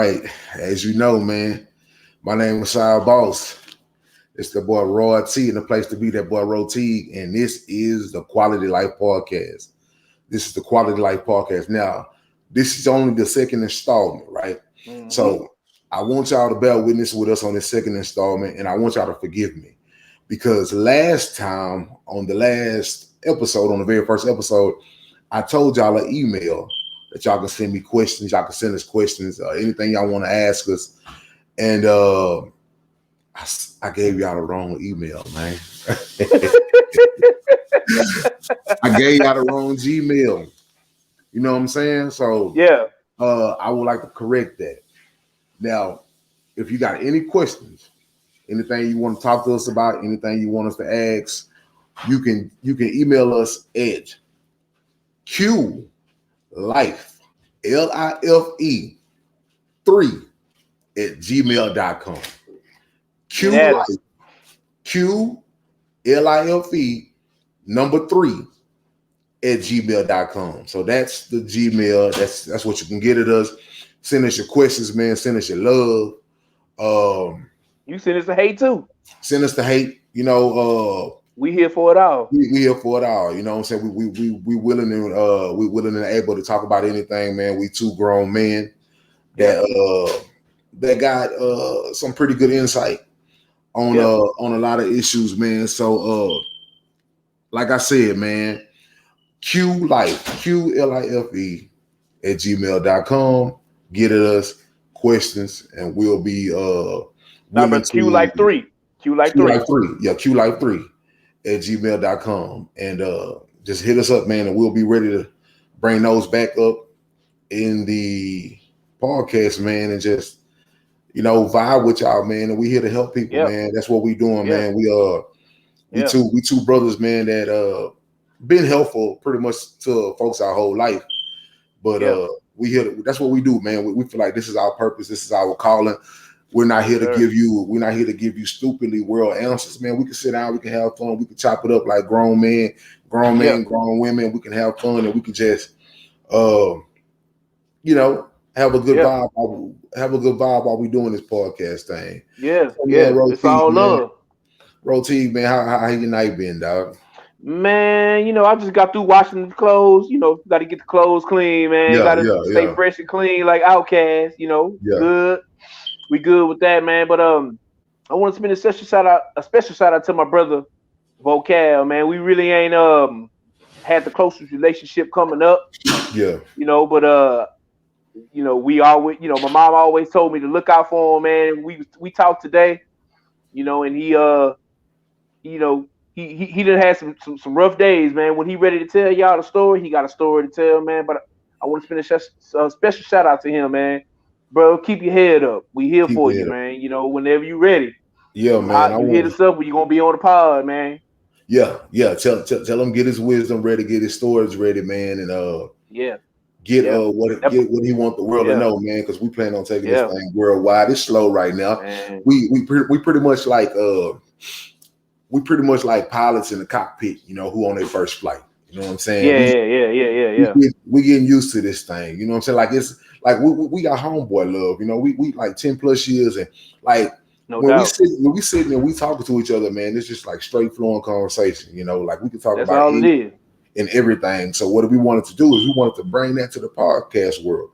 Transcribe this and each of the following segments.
right. As you know, man, my name is Sal Boss. It's the boy Roy T, and the place to be, that boy Roy T. And this is the QuaLITy Life Podcast. This is the QuaLITy Life Podcast. Now, this is only the second installment, right? Mm-hmm. So I want y'all to bear witness with us on this second installment, and I want y'all to forgive me. Because last time, on the last episode, on the very first episode, I told y'all an email that y'all can send me questions. Y'all can send us questions, anything y'all want to ask us. And I gave y'all the wrong email, man. I gave y'all the wrong Gmail. You know what I'm saying? So yeah, I would like to correct that. Now, if you got any questions, anything you want to talk to us about, anything you want us to ask, you can email us at QLIFE, LIFE 3 at gmail.com. QLIFE, QLIFE 3 at gmail.com. So that's the Gmail. That's what you can get at us. Send us your questions, man. Send us your love. You send us the hate too. Send us the hate. You know, we here for it all. We here for it all. You know what I'm saying? We willing and we willing and able to talk about anything, man. We two grown men that got some pretty good insight on a lot of issues, man. So like I said, man, QLIFE, QLIFE at gmail.com. Get at us questions, and we'll be number QLIFE 3. QLIFE 3. Yeah, QLIFE 3 at gmail.com. And just hit us up, man, and we'll be ready to bring those back up in the podcast, man, and just vibe with y'all, man. And we here to help people, man. That's what we doing, man. We two brothers, man, that been helpful pretty much to folks our whole life. But we here that's what we do, man. We feel like this is our purpose, this is our calling. We're not here to give you stupidly world answers, man. We can sit down, we can have fun, we can chop it up like grown men, grown women. We can have fun, and we can just have a good vibe. Have a good vibe while we doing this podcast thing. It's all love. Roti, man, how your night been, dog? Man, I just got through washing the clothes. Got to get the clothes clean, man. Got to stay fresh and clean like Outkast. Good. We good with that, man. But I want to spend a special shout out to my brother Vocal, man. We really ain't had the closest relationship coming up. Yeah. But we always, my mom always told me to look out for him, man. We talked today, and he done had some rough days, man. When he ready to tell y'all the story, he got a story to tell, man. But I want to spend a special shout out to him, man. Bro, keep your head up. We here for you, man. Whenever you ready. Yeah, man. You hit us up when you're gonna be on the pod, man. Yeah. Tell him get his wisdom ready, get his storage ready, man, and get what he want the world to know, man. Because we plan on taking this thing worldwide. It's slow right now. Man. We pretty much like pilots in the cockpit, who on their first flight. You know what I'm saying? Yeah. We getting used to this thing. You know what I'm saying? Like it's like we got homeboy love. We like 10 plus years, and like when we sitting and we talking to each other, man, it's just like straight flowing conversation. Like we can talk about all it is and everything. So what we wanted to do is we wanted to bring that to the podcast world.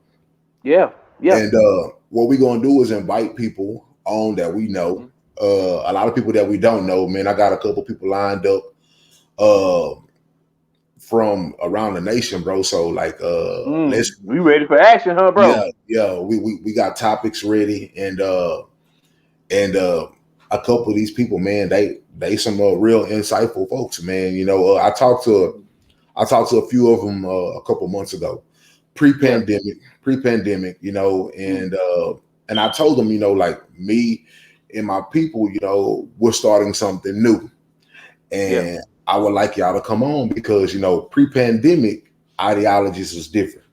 Yeah. And what we're gonna do is invite people on that we know. A lot of people that we don't know, man. I got a couple people lined up from around the nation, bro. So like we ready for action, huh, bro? Yeah. We got topics ready, and a couple of these people, man, they some real insightful folks, man. I talked to a few of them a couple months ago, pre-pandemic, and I told them, like me and my people, we're starting something new, and I would like y'all to come on because pre-pandemic ideologies was different.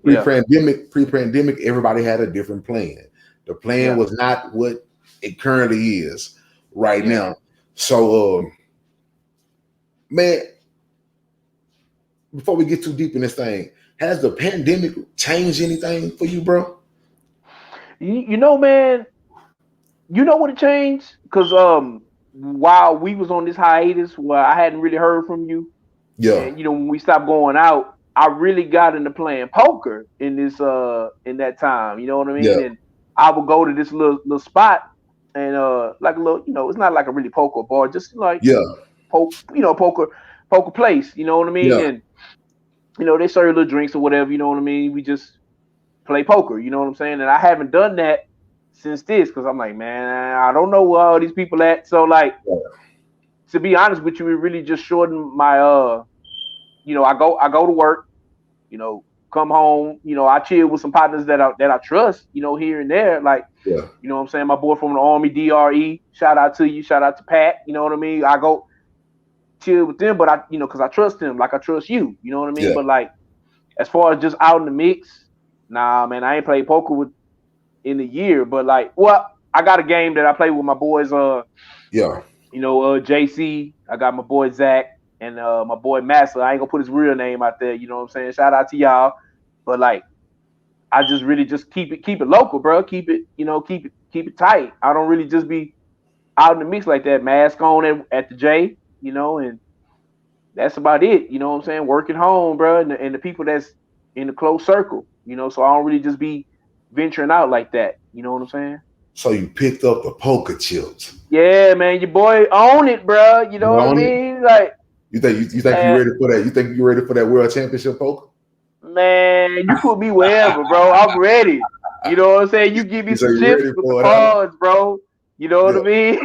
Pre-pandemic, everybody had a different plan. The plan was not what it currently is right now. So, man, before we get too deep in this thing, has the pandemic changed anything for you, bro? You know, man. You know what it changed? Because while we was on this hiatus where I hadn't really heard from you, Yeah. and when we stopped going out, I really got into playing poker in that time. You know what I mean? Yeah. And I would go to this little spot and like a little, it's not like a really poker bar, just like poker place. You know what I mean? Yeah. And they serve little drinks or whatever. You know what I mean? We just play poker. You know what I'm saying? And I haven't done that since this because I'm like, man, I don't know where all these people at. So like, to be honest with you, it really just shortened my I go to work, come home, I chill with some partners that I trust, here and there. Like, yeah. You know what I'm saying? My boy from the Army, DRE, shout out to you, shout out to Pat, you know what I mean? I go chill with them, but because I trust him like I trust you, you know what I mean? Yeah. But like, as far as just out in the mix, nah, man, I ain't played poker in a year. But like, I got a game that I play with my boys. JC. I got my boy Zach and my boy Massa. I ain't gonna put his real name out there. You know what I'm saying? Shout out to y'all. But like, I just really just keep it local, bro. Keep it, keep it tight. I don't really just be out in the mix like that. Mask on at the J, and that's about it. You know what I'm saying? Working home, bro, and the people that's in the close circle. So I don't really just be venturing out like that. You know what I'm saying? So you picked up the poker chips. Yeah, man, your boy own it, bro. You know what I mean? Like, you think you're ready for that? You think you're ready for that world championship poker? Man, you put me wherever, bro. I'm ready. You know what I'm saying? You give me some chips with the cards, bro. You know what I mean?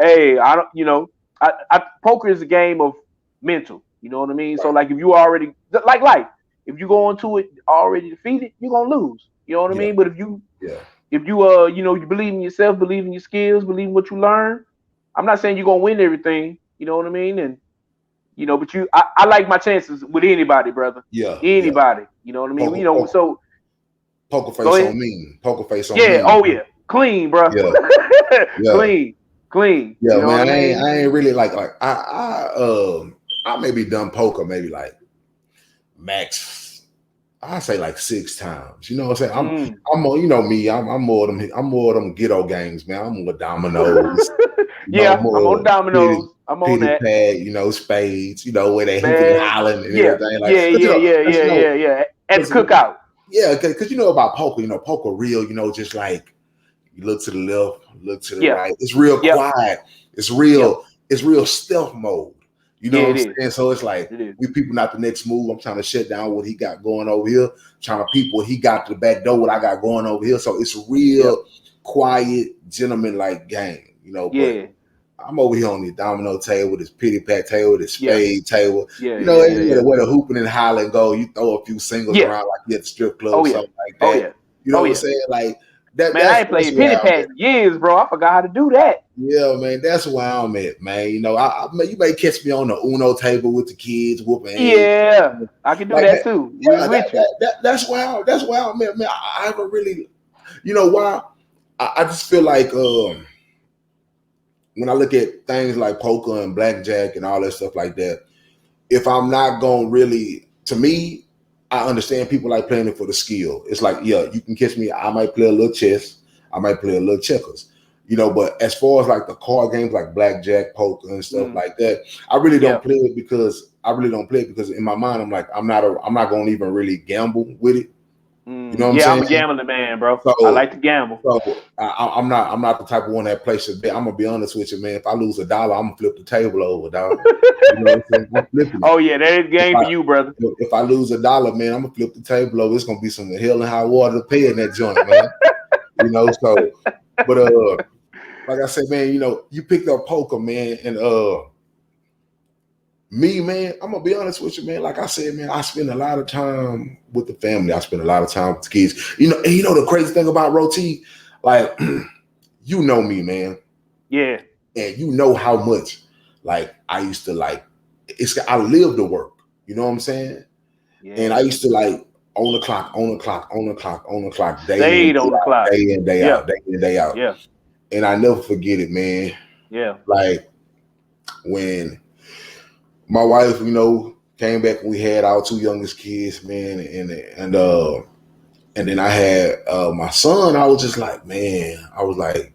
Hey, I don't. Poker is a game of mental. You know what I mean? Right. So like, if you already like life, if you go into it already defeated, you're gonna lose. You know what I mean? But if you you believe in yourself, believe in your skills, believe in what you learn. I'm not saying you're gonna win everything. You know what I mean? And but I like my chances with anybody, brother. Yeah. Anybody. Yeah. You know what I mean? Poker, so poker face on me. Poker face on me. Yeah. Oh yeah. Clean, bro. Yeah. Clean. Yeah, you know man. I ain't really like I maybe done poker maybe like max. I say like 6 times. You know what I'm saying? I'm more, me. I'm more of them ghetto games, man. I'm more dominoes. I'm on dominoes. I'm on that. Pad, spades. Where they hooping and hollering and everything. Like, yeah. At the cookout. Yeah, because about poker. Poker real. Just like you look to the left, look to the right. It's real quiet. It's real. It's real stealth mode. You know what I'm saying? So it's like we people not the next move. I'm trying to shut down what he got going over here. Trying to peep what he got to the back door, what I got going over here. So it's a real quiet, gentleman-like game. But I'm over here on the domino table, this pity pat table, this spade table. Where the hooping and hollering go, you throw a few singles around like you at the strip club or something like that. You know what I'm saying? Like that. Man, I ain't played pity pat in years, bro. I forgot how to do that. Yeah, man, that's where I'm at, man. You may catch me on the Uno table with the kids whooping. Yeah, I can do like that too. Yeah, that's where I'm at, man. I haven't really, why? I just feel like when I look at things like poker and blackjack and all that stuff like that, if I'm not going really, to me, I understand people like playing it for the skill. It's like, you can catch me. I might play a little chess. I might play a little checkers. But as far as like the card games like blackjack, poker, and stuff like that, I really don't play it because in my mind I'm like I'm not going to even really gamble with it. You know what I'm saying? I'm a gambling man, bro. So, I like to gamble. So I'm not the type of one that plays a bet. I'm gonna be honest with you, man. If I lose $1, I'm gonna flip the table over, dog. You know what I'm saying? I'm flipping it. Oh yeah, that is game for you, brother. If I lose $1, man, I'm gonna flip the table over. It's gonna be some hell and high water to pay in that joint, man. So, but like I said, man, you picked up poker, man, and me, man, I'm gonna be honest with you, man. Like I said, man, I spend a lot of time with the family. I spend a lot of time with the kids. And the crazy thing about Roti, like, me, man. Yeah. And you know how much, like, I used to like. I live to work. You know what I'm saying? Yeah. And I used to like on the clock, day in, day out. Yeah. And I never forget it, man. Yeah. Like when my wife, Came back and we had our 2 youngest kids, man, and then I had my son. I was just like, man, I was like,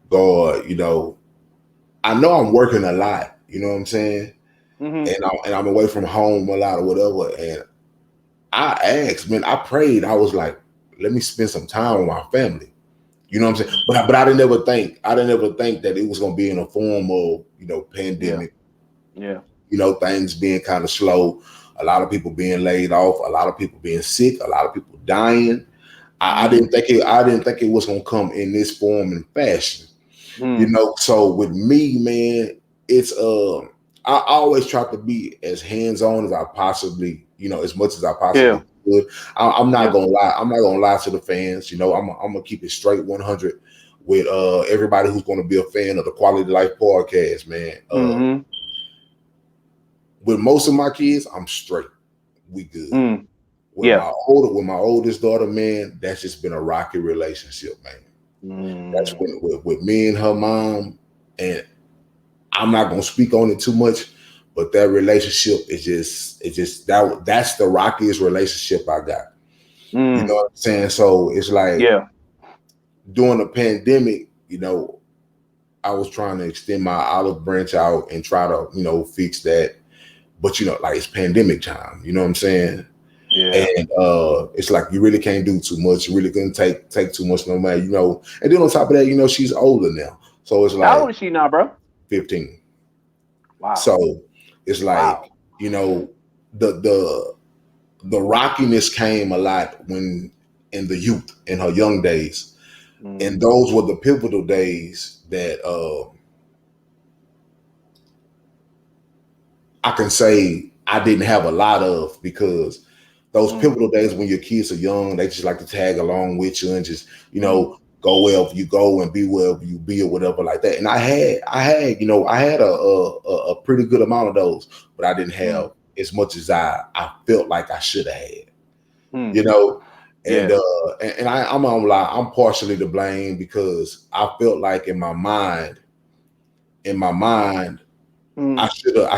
God, I know I'm working a lot, you know what I'm saying? And I'm away from home a lot or whatever. And I asked, man, I prayed. I was like, let me spend some time with my family. You know what I'm saying? But I didn't ever think that it was gonna be in a form of, pandemic. Yeah. Things being kind of slow, a lot of people being laid off, a lot of people being sick, a lot of people dying. I didn't think it was gonna come in this form and fashion. So with me, man, it's I always try to be as hands-on as I possibly, as much as I possibly could. I'm not gonna lie. I'm not gonna lie to the fans. I'm gonna keep it straight 100 with everybody who's gonna be a fan of the QuaLITy Life podcast, man. With most of my kids, I'm straight. We good. With my oldest daughter, man, that's just been a rocky relationship, man. That's with me and her mom, and I'm not gonna speak on it too much, but that relationship is just that's the rockiest relationship I got. You know what I'm saying? So it's like during the pandemic, I was trying to extend my olive branch out and try to, fix that. But like it's pandemic time, you know what I'm saying? Yeah. And it's like you really can't do too much. You really couldn't take too much no matter, And then on top of that, she's older now. So it's like, how old is she now, bro? 15. Wow. So it's like, the rockiness came a lot when in the youth, in her young days. And those were the pivotal days that I can say I didn't have a lot of, because those pivotal days when your kids are young, they just like to tag along with you and just, go wherever you go and be wherever you be or whatever like that. And I had a pretty good amount of those, but I didn't have as much as I felt like I should have had, And I'm gonna lie, I'm partially to blame, because I felt like in my mind, I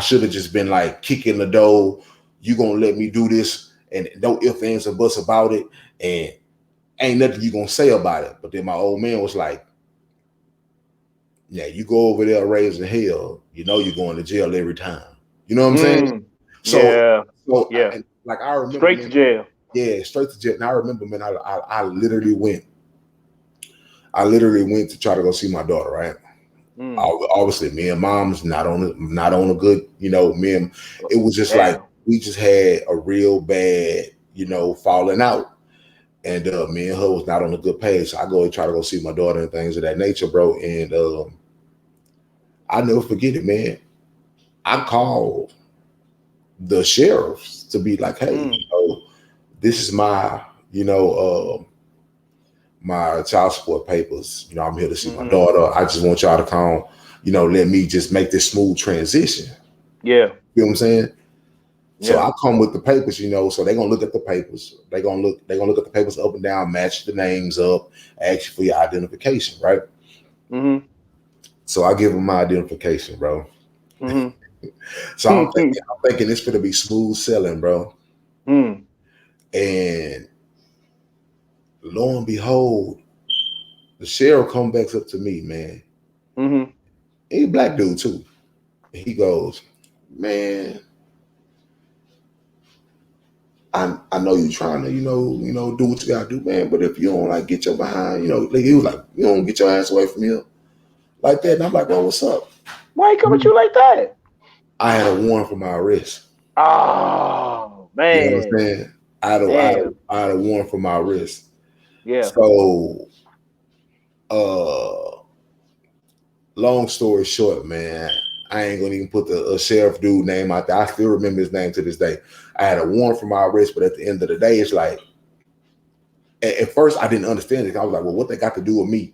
should have just been like kicking the door. You gonna let me do this, and no ifs, ands, or buts about it, and ain't nothing you gonna say about it. But then my old man was like, yeah, you go over there raising hell, you're going to jail every time. You know what I'm saying? I remember, straight to jail. Yeah, straight to jail. And I remember, man, I literally went to try to go see my daughter, right? Obviously, me and mom's not on a good, me and it was just like we just had a real bad, falling out. And me and her was not on a good page. So I go and try to go see my daughter and things of that nature, bro. And I'll never forget it, man. I called the sheriffs to be like, hey, this is my, my child support papers. I'm here to see my daughter. I just want y'all to come, let me just make this smooth transition. Yeah. You know what I'm saying? So I come with the papers, so they're gonna look at the papers. They're gonna look at the papers up and down, match the names up, ask you for your identification, right? So I give them my identification, bro. So I'm thinking it's gonna be smooth selling, bro. And lo and behold, the sheriff comes back up to me, man. He's a black dude too. And he goes, man, I know you're trying to, do what you gotta do, man. But if you don't like get your behind, he was like, you don't get your ass away from here like that. And I'm like, well, what's up? Why he come at you like that? I had a warrant for my arrest. Oh man, you know what I'm saying? I had a warrant for my arrest. Yeah. So, long story short, man, I ain't gonna even put the sheriff dude name out there. I still remember his name to this day. I had a warrant for my arrest, but at the end of the day, it's like, at first I didn't understand it. I was like, well, what they got to do with me?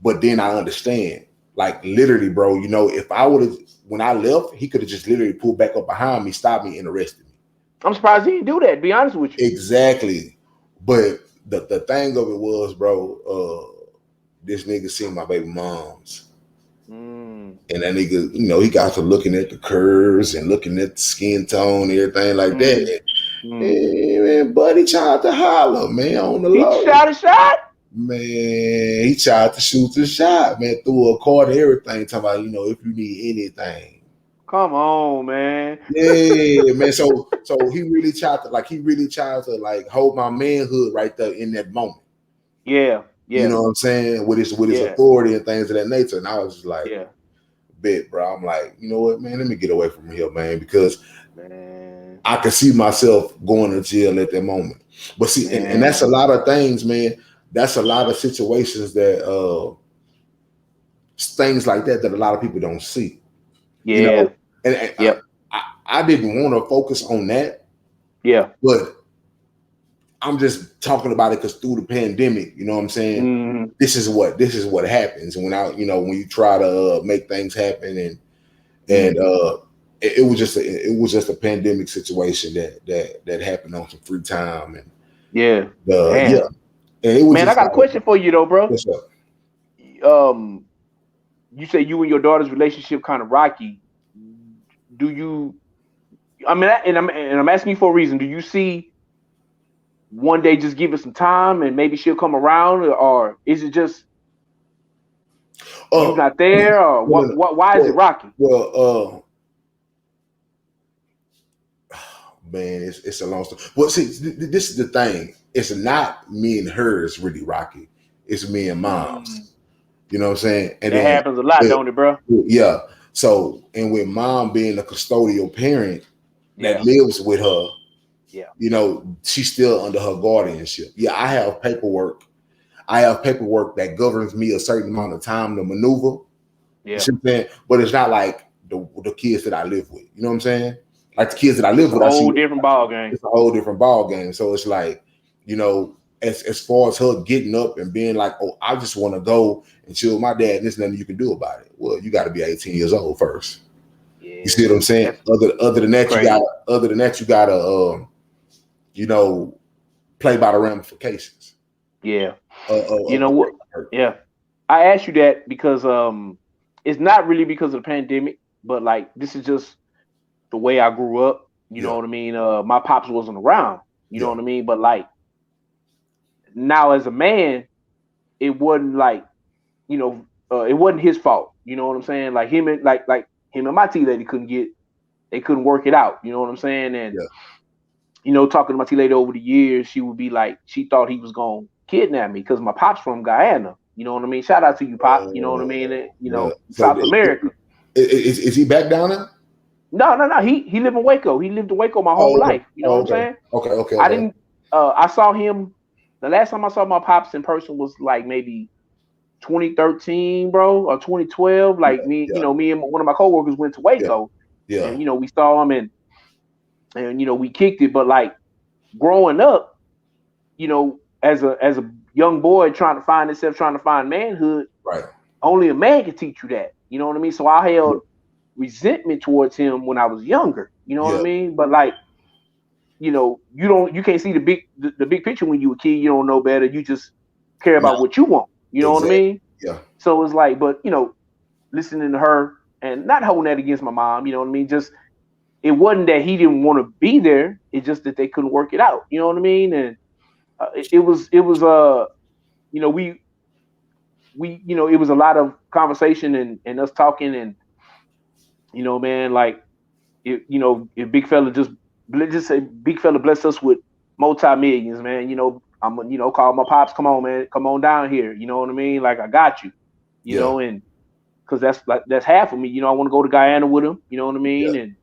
But then I understand. Like literally, bro, if I would have, when I left, he could have just literally pulled back up behind me, stopped me, and arrested me. I'm surprised he didn't do that, to be honest with you. Exactly. But the thing of it was, bro, this nigga seen my baby moms. And that nigga, you know, he got to looking at the curves and looking at the skin tone and everything like that. Hey, man, buddy tried to holler, man, on the low. He shot a shot? Man, he tried to shoot the shot, man, threw a card and everything, talking about, you know, if you need anything. Come on, man. Yeah, man. So he really tried to like hold my manhood right there in that moment. Yeah. You know what I'm saying? With his authority and things of that nature. And I was just like, bet, bro. I'm like, you know what, man, let me get away from here, man, because I could see myself going to jail at that moment. But see, and that's a lot of things, man. That's a lot of situations that things like that a lot of people don't see. Yeah. You know, and I didn't want to focus on that. Yeah. But I'm just talking about it because through the pandemic, you know what I'm saying? This is what happens. And when you try to make things happen and it was just a pandemic situation that happened on some free time and And it was man, I got a question for you though, bro. What's up? You say you and your daughter's relationship kind of rocky. Do you? I mean, I'm asking you for a reason. Do you see one day just give it some time and maybe she'll come around, or is it just you're not there, or why is it rocky? Well, man, it's a long story. Well, see, this is the thing. It's not me and her. It's really rocky. It's me and mom's. You know what I'm saying? And that happens a lot, don't it, bro? Yeah. So, and with mom being a custodial parent that lives with her, you know, she's still under her guardianship. Yeah, I have paperwork. That governs me a certain amount of time to maneuver. Yeah. You know what I'm saying? But it's not like the kids that I live with. You know what I'm saying? Like the kids that I live with. It's a whole different ball game. It's a whole different ball game. So it's like, you know, as far as her getting up and being like, oh, I just want to go and chill with my dad, and there's nothing you can do about it. Well, you got to be 18 years old first. Yeah, you see what I'm saying? Other than that, you gotta you know, play by the ramifications. Yeah. You know what? Yeah. I asked you that because it's not really because of the pandemic, but like this is just the way I grew up. You know what I mean? My pops wasn't around. You know what I mean? But like now as a man, it wasn't like, you know, it wasn't his fault. You know what I'm saying? Like him and him and my tea lady couldn't work it out. You know what I'm saying? And you know, talking to my tea lady over the years, she would be like, she thought he was gonna kidnap me because my pop's from Guyana. You know what I mean? Shout out to you, Pop. You know what I mean? You know, South America. Is he back down there? No. He lived in Waco. He lived in Waco my whole life. You know what I'm saying? Okay. I didn't. I saw him. The last time I saw my pops in person was like maybe 2013, bro, or 2012. Like me, you know, me and one of my coworkers went to Waco. Yeah. And you know, we saw him and you know, we kicked it. But like growing up, you know, as a young boy trying to find manhood, right? Only a man can teach you that. You know what I mean? So I held resentment towards him when I was younger. You know what I mean? But like, you know, you can't see the big picture when you a kid. You don't know better. You just care about what you want. You know what I mean? Yeah. So it's like, but you know, listening to her and not holding that against my mom. You know what I mean? Just it wasn't that he didn't want to be there. It's just that they couldn't work it out. You know what I mean? And it was you know, we you know, it was a lot of conversation and us talking and you know, man, like you know, if big fella just say big fella bless us with multi-millions, man, you know, I'm gonna, you know, call my pops, come on, man, come on down here, you know what I mean? Like I got you, you know, and because that's half of me, you know, I want to go to Guyana with him, you know what I mean?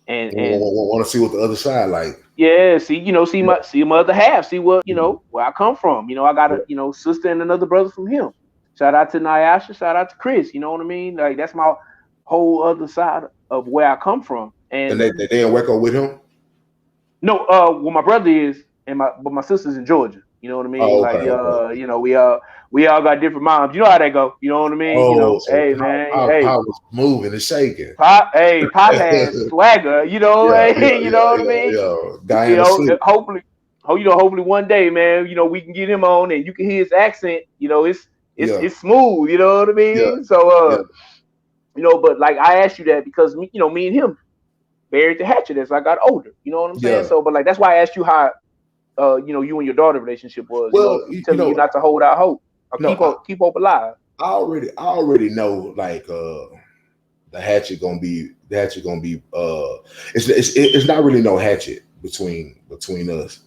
And want to see what the other side like. Yeah, see, you know, see my other half, see what, you know, where I come from. You know, I got a, you know, sister and another brother from him. Shout out to Nyasha, shout out to Chris, you know what I mean? Like that's my whole other side of where I come from. And they in Waco with him? No, well my brother is but my sister's in Georgia. You know what I mean? Oh, okay, like you know, we all got different moms. You know how that go. You know what I mean? You know, so hey man, I was moving and shaking. Pop has swagger. You know, you know what I mean? Guy you know, hopefully one day, man, you know, we can get him on and you can hear his accent. You know, it's smooth. You know what I mean? So But like I asked you that because me and him buried the hatchet as I got older. You know what I'm saying? So, but like that's why I asked you how, you and your daughter relationship was. Well, Telling you not to hold out hope or no, keep hope alive. I already know like the hatchet gonna be it's not really no hatchet between us.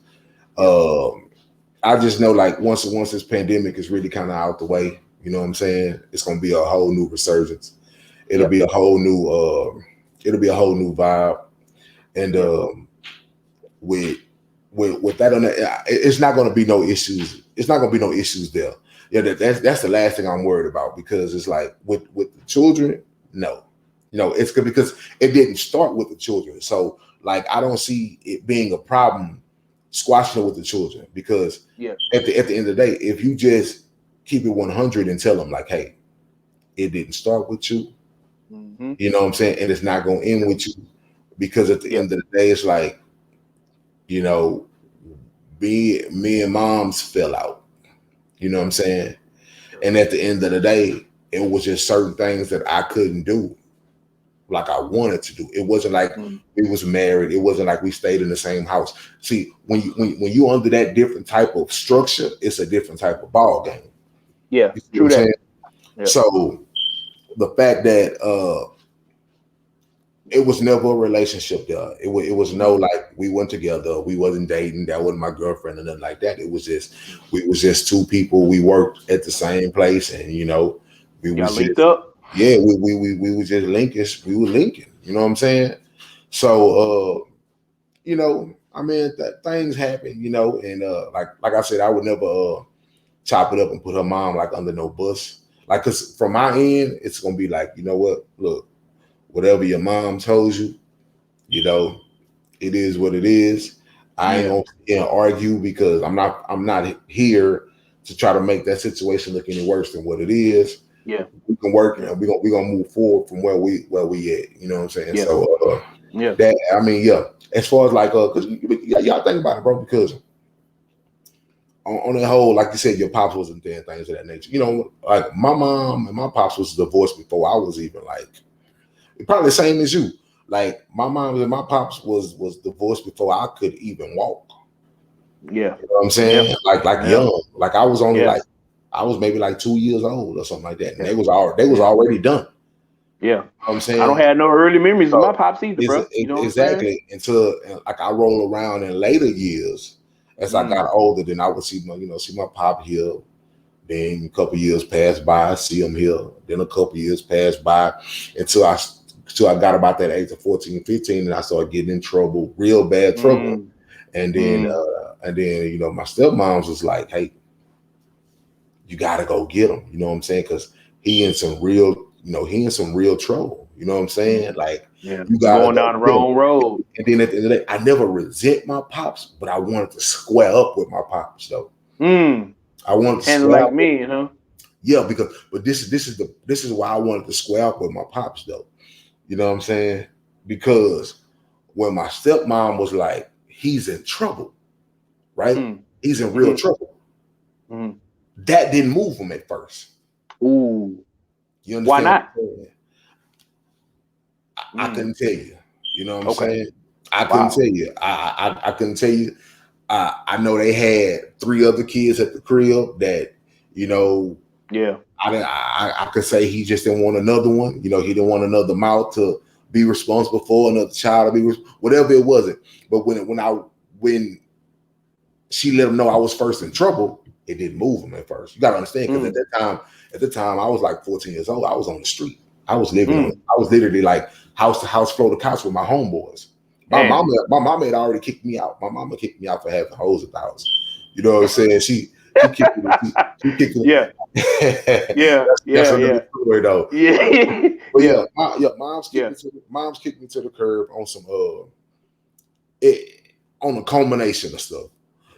I just know like once this pandemic is really kind of out the way, you know what I'm saying? It's gonna be a whole new resurgence. It'll be a whole new vibe. And with that on that, it's not gonna be no issues. It's not gonna be no issues there. Yeah, that's the last thing I'm worried about, because it's like with the children, no. It's good because it didn't start with the children. So like I don't see it being a problem squashing it with the children, because at the end of the day, if you just keep it 100 and tell them like, hey, it didn't start with you, you know what I'm saying, and it's not going to end with you, because at the end of the day, it's like, me and moms fell out, you know what I'm saying, and at the end of the day, it was just certain things that I couldn't do like I wanted to do. It wasn't like we was married. It wasn't like we stayed in the same house. See, when you under that different type of structure, it's a different type of ball game. Yeah, true that. Yeah. So the fact that it was never a relationship there. It was no like we went together. We wasn't dating. That wasn't my girlfriend or nothing like that. It was just we was just two people. We worked at the same place, and we was linked up. Yeah, we were just linking. We were linking. You know what I'm saying? So I mean that things happen, and like I said, I would never chop it up and put her mom like under no bus. Like, cause from my end, it's gonna be like, you know what? Look, whatever your mom told you, it is what it is. I ain't gonna argue, because I'm not here to try to make that situation look any worse than what it is. Yeah, we can work and we're gonna move forward from where we at. You know what I'm saying? Yeah. So that, I mean, as far as like because y'all think about it, bro, because on that whole, like you said, your pops wasn't there and things of that nature. Like my mom and my pops was divorced before I was even like probably the same as you. Like my mom and my pops was divorced before I could even walk. Yeah. You know what I'm saying? Like young. Like I was only like I was maybe like 2 years old or something like that. And they was already done. Yeah. You know what I'm saying? I don't have no early memories of my pops either, bro. Exactly. Until like I roll around in later years, as I got older, then I would see my pop here. Then a couple years passed by, I see him here. Then a couple years passed by until I got about that age of 14, 15, and I started getting in trouble, real bad trouble. And then my stepmom was like, hey, you gotta go get him. You know what I'm saying? Because he in some real trouble. You know what I'm saying? Like, you gotta going down the wrong road. And then at the end of the day, I never resent my pops, but I wanted to square up with my pops though. I wanted to square like me, huh? Yeah, but this is why I wanted to square up with my pops though. You know what I'm saying? Because when my stepmom was like, he's in trouble, right? He's in real trouble. That didn't move him at first. Ooh. You understand? Why not? I couldn't tell you. You know what I'm saying? I couldn't tell you. I couldn't tell you. I know they had 3 other kids at the crib that, I could say he just didn't want another one. He didn't want another mouth to be responsible for, another child to be whatever it wasn't. But when she let him know I was first in trouble, it didn't move him at first. You gotta understand, because at the time I was like 14 years old. I was on the street. I was living I was literally like house to house, floor to couch with my homeboys. My mama had already kicked me out. My mama kicked me out for having hoes at the house. You know what I'm saying? She kicked me. She kicked me. Yeah. That's another story though. But mom's kicked me to the curb on some on a culmination of stuff.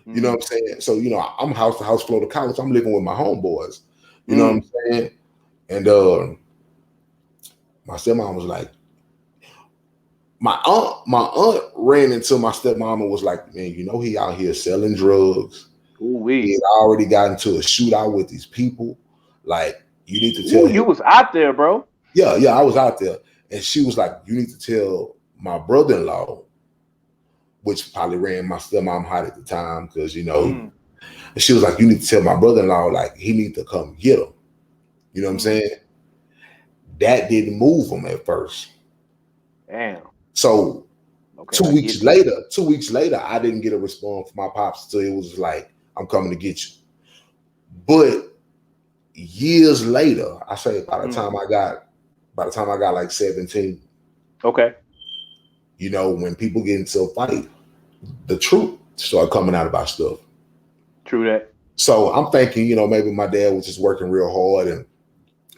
You know what I'm saying? So, I'm house to house, floor to couch. I'm living with my homeboys. You know what I'm saying? And my stepmom was like, my aunt ran into my stepmom and was like, man, he out here selling drugs. He had already got into a shootout with these people. Like, you need to tell him. You was out there, bro. Yeah, I was out there, and she was like, "You need to tell my brother-in-law," which probably ran my stepmom hot at the time, because and she was like, "You need to tell my brother-in-law, like, he need to come get him." You know what I'm saying? That didn't move him at first. Damn. So 2 weeks later, I didn't get a response from my pops until it was like, "I'm coming to get you." But years later, I say by the time I got like 17. Okay. When people get into a fight, the truth started coming out about stuff. True that. So I'm thinking, maybe my dad was just working real hard, and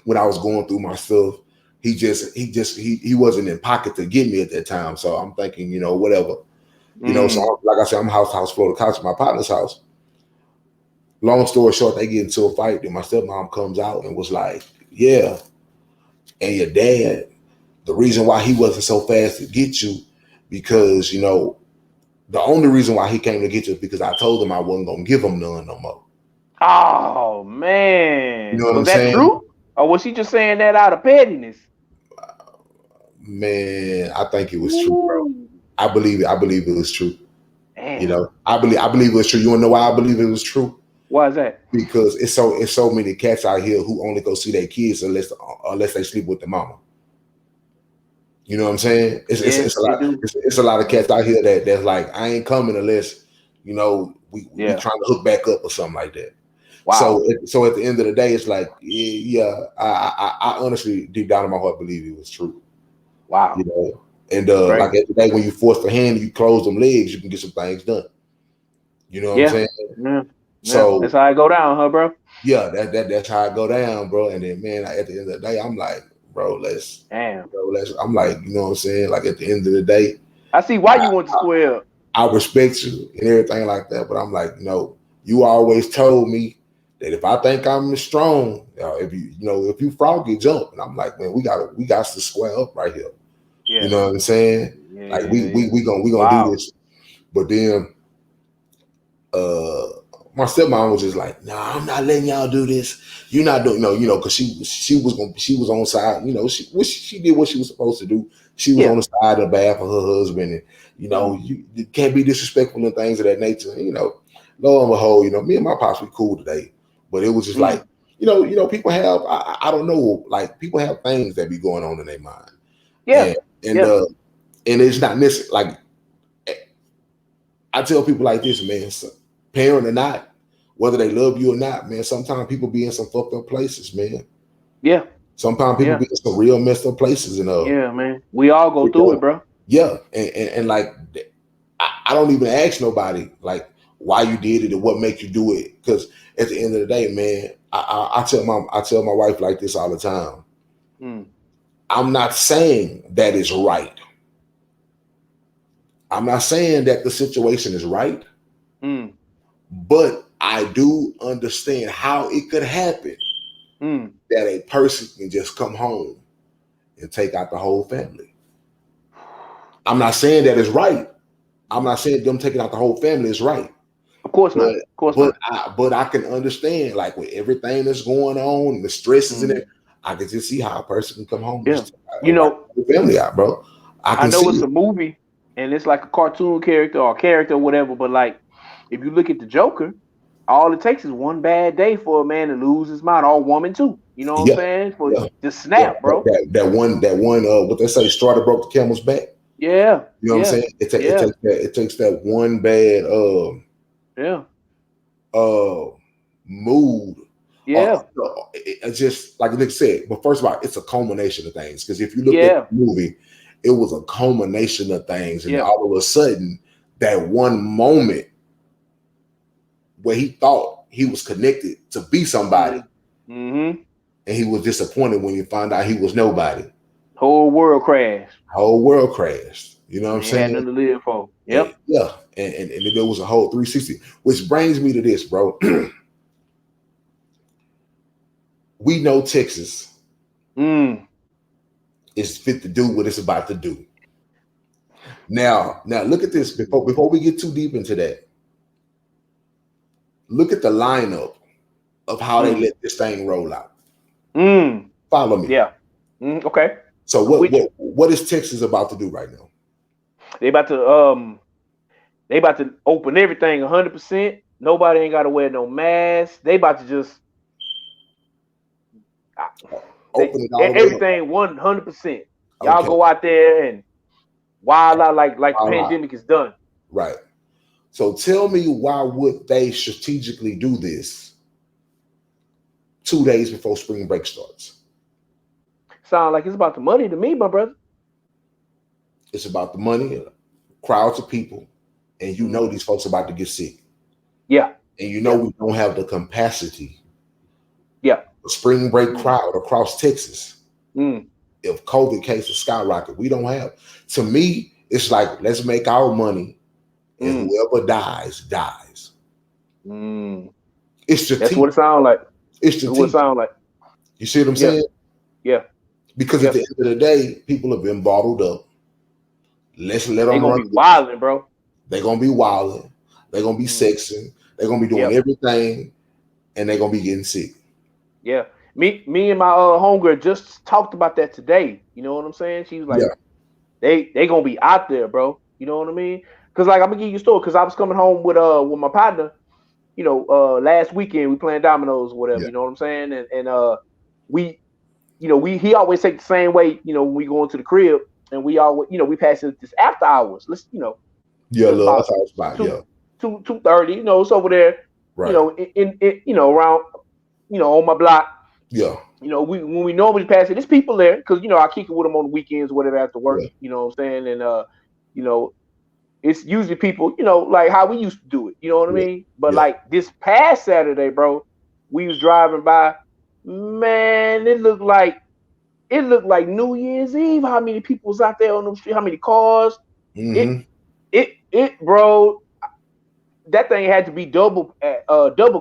when I was going through my stuff, he wasn't in pocket to get me at that time. So I'm thinking, whatever. So like I said, I'm house floor to couch at my partner's house. Long story short, they get into a fight, and my stepmom comes out and was like, "Yeah, and your dad, the reason why he wasn't so fast to get you, because the only reason why he came to get you is because I told him I wasn't gonna give him none no more." Oh man, You know what was I'm that saying? true, or was she just saying that out of pettiness? Man, I think it was true, bro. I believe it was true. Damn. I believe it was true. You wanna know why I believe it was true? Why is that? Because it's so many cats out here who only go see their kids unless they sleep with the mama. You know what I'm saying? It's a lot of cats out here that's like, "I ain't coming unless we trying to hook back up or something like that." Wow. So at the end of the day, it's like, I honestly, deep down in my heart, believe it was true. Wow. And like at the day when you force the hand, you close them legs, you can get some things done. You know what I'm saying? Yeah. So that's how I go down, huh, bro? Yeah, that's how I go down, bro. And then, man, at the end of the day, I'm like, bro, I'm like, you know what I'm saying? Like, at the end of the day, I see why you went to square up. I respect you and everything like that, but I'm like, no, you always told me that if I think I'm strong, if you froggy, jump. And I'm like, man, we got to square up right here. Yeah. You know what I'm saying? Like we gonna do this. But then my stepmom was just like, "Nah, I'm not letting y'all do this. You're not doing because she was on side. She did what she was supposed to do. She was on the side of the bath of her husband, and you can't be disrespectful and things of that nature. Lo and behold, me and my pops we cool today, but it was just like, people have I don't know, like people have things that be going on in their mind. Yeah, and it's not necessary. Like I tell people like this, man. Parent or not, whether they love you or not, man, sometimes people be in some fucked up places, man. Yeah. Sometimes people be in some real messed up places, yeah, man. We all go through it, bro. Yeah, and like I don't even ask nobody like why you did it or what make you do it, because at the end of the day, man, I tell my wife like this all the time. I'm not saying that it's right. I'm not saying that the situation is right. But I do understand how it could happen that a person can just come home and take out the whole family. I'm not saying that it's right. I'm not saying them taking out the whole family is right. Of course not. Of course not. But I can understand, like, with everything that's going on, the stresses in it, I can just see how a person can come home and just take the family out, bro. I know it's a movie and it's like a cartoon character or a character or whatever, but like if you look at the Joker, all it takes is one bad day for a man to lose his mind, or a woman too. You know what I'm saying? For the snap, bro. That one, what they say, straw that broke the camel's back. Yeah. You know what I'm saying? It takes that one bad mood. Yeah. It's just like Nick said, but first of all, it's a culmination of things. Because if you look at the movie, it was a culmination of things, and all of a sudden, that one moment where he thought he was connected to be somebody, and he was disappointed when he found out he was nobody. Whole world crashed. You know what I'm saying? Had nothing to live for. Yep. Yeah. And there was a whole 360, which brings me to this, bro. We know Texas is fit to do what it's about to do. Now look at this before we get too deep into that. Look at the lineup of how they let this thing roll out. Follow me. Yeah. Okay. So what is Texas about to do right now? They about to open everything 100%. Nobody ain't got to wear no mask. They about to just open it all everything 100%. Y'all Okay. go out there and wild out like the pandemic is done. Right. So tell me, why would they strategically do this 2 days before spring break starts? Sound like it's about the money to me, my brother. It's about the money, crowds of people, and you know these folks about to get sick. Yeah. And you know we don't have the capacity. Yeah. A spring break crowd across Texas. Mm. If COVID cases skyrocket, we don't have. To me, it's like, let's make our money, and whoever dies. It's strategic. That's what it sounds like. It's strategic. That's what it sounds like. You see what I'm saying? Yeah. Because at the end of the day, people have been bottled up. Let's let them run. They're gonna be wilding, bro. They're gonna be wilding. They're gonna be sexing. They're gonna be doing everything, and they're gonna be getting sick. Yeah. Me and my homegirl just talked about that today. You know what I'm saying? She was like, they gonna be out there, bro. You know what I mean? Because like, I'm gonna give you a story. Because I was coming home with my partner. You know, last weekend we playing dominoes or whatever. You know what I'm saying? And we, you know, he always take the same way. You know, when we go into the crib, and we always, you know, we pass it this after hours. Let's, you know, that's our spot. 2:30. You know, it's over there. Right. You know, in you know, around, you know, on my block. Yeah. You know, when we normally pass it, there's people there because, you know, I kick it with them on the weekends or whatever after work. Yeah. You know what I'm saying? And you know, it's usually people, you know, like how we used to do it. You know what I mean? But like this past Saturday, bro, we was driving by. Man, it looked like New Year's Eve. How many people was out there on the street? How many cars? It, bro. That thing had to be double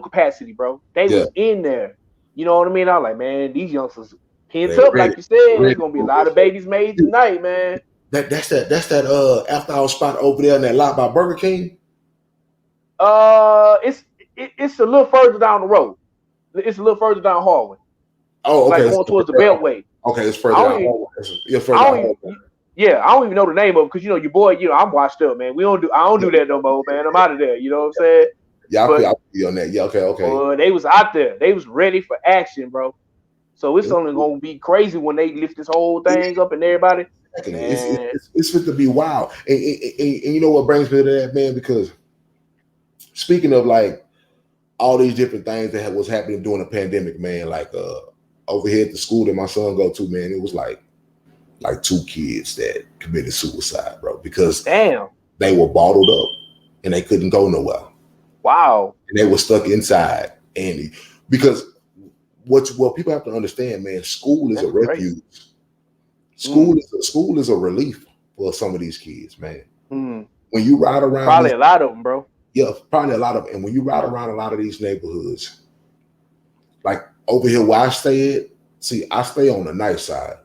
capacity, bro. They was in there. You know what I mean? I was like, man, these youngsters pent up, like you said. There's gonna be a lot of babies made tonight, man. That's that after hour spot over there in that lot by Burger King. It's a little further down the road. It's a little further down Hallway. Oh, okay. Like going towards the Beltway. Okay, it's further down Hallway. Yeah, I don't even know the name of it because, you know, your boy, you know, I'm washed up, man. I don't do that no more, man. I'm out of there. You know what I'm saying? Yeah, I'll be on that. Yeah, okay. They was out there. They was ready for action, bro. So it's only gonna be crazy when they lift this whole thing up and everybody. It's fit to be wild. And you know what brings me to that, man? Because speaking of like all these different things that was happening during the pandemic, man, like over here at the school that my son go to, man, it was like 2 kids that committed suicide, bro, because they were bottled up and they couldn't go nowhere. Wow. And they were stuck inside. And because what people have to understand, man, school is a refuge. School is a relief for some of these kids, man. When you ride around, probably a lot of them, bro. Yeah, probably a lot of them. And when you ride around a lot of these neighborhoods, like over here where I stay at, see, I stay on the nice side.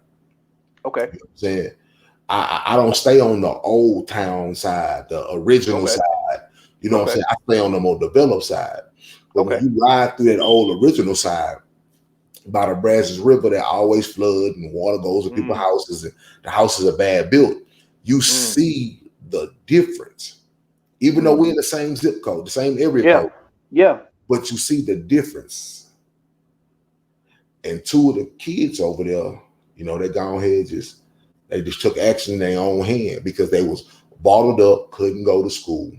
Okay. You know what I'm saying? I don't stay on the old town side, the original side. You know what I'm saying? I stay on the more developed side. But when you ride through that old original side by the Brazos River that always flood and water goes to people's houses and the houses are bad built, you see the difference. Even though we're in the same zip code, the same area code. Yeah. But you see the difference. And 2 of the kids over there, you know, they gone ahead they just took action in their own hand because they was bottled up, couldn't go to school.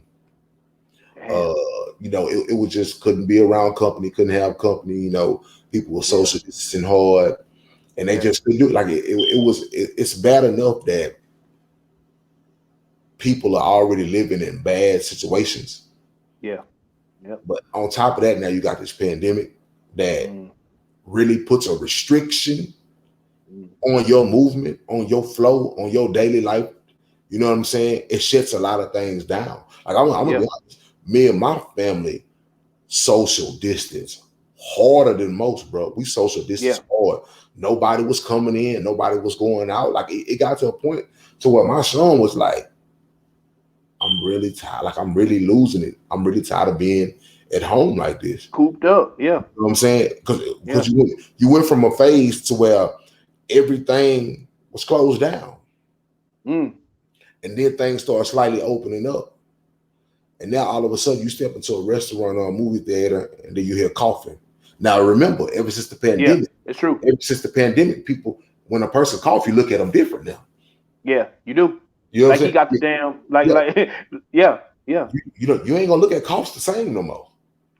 You know, it was just couldn't be around company, couldn't have company, you know, people were social distancing hard and they just couldn't do it. Like it's bad enough that people are already living in bad situations. Yeah. But on top of that, now you got this pandemic that really puts a restriction on your movement, on your flow, on your daily life. You know what I'm saying? It shuts a lot of things down. Like I'm gonna be honest, me and my family social distance harder than most, bro. We social distance hard. Nobody was coming in, nobody was going out. Like it got to a point to where my son was like, I'm really tired. Like I'm really losing it. I'm really tired of being at home like this. Cooped up, You know what I'm saying? Because you went from a phase to where everything was closed down. And then things started slightly opening up. And now all of a sudden you step into a restaurant or a movie theater and then you hear coughing. Now remember, ever since the pandemic, it's true. Ever since the pandemic, people, when a person coughs, you look at them different now. Yeah, you do. You know like he got the damn yeah. You ain't gonna look at coughs the same no more.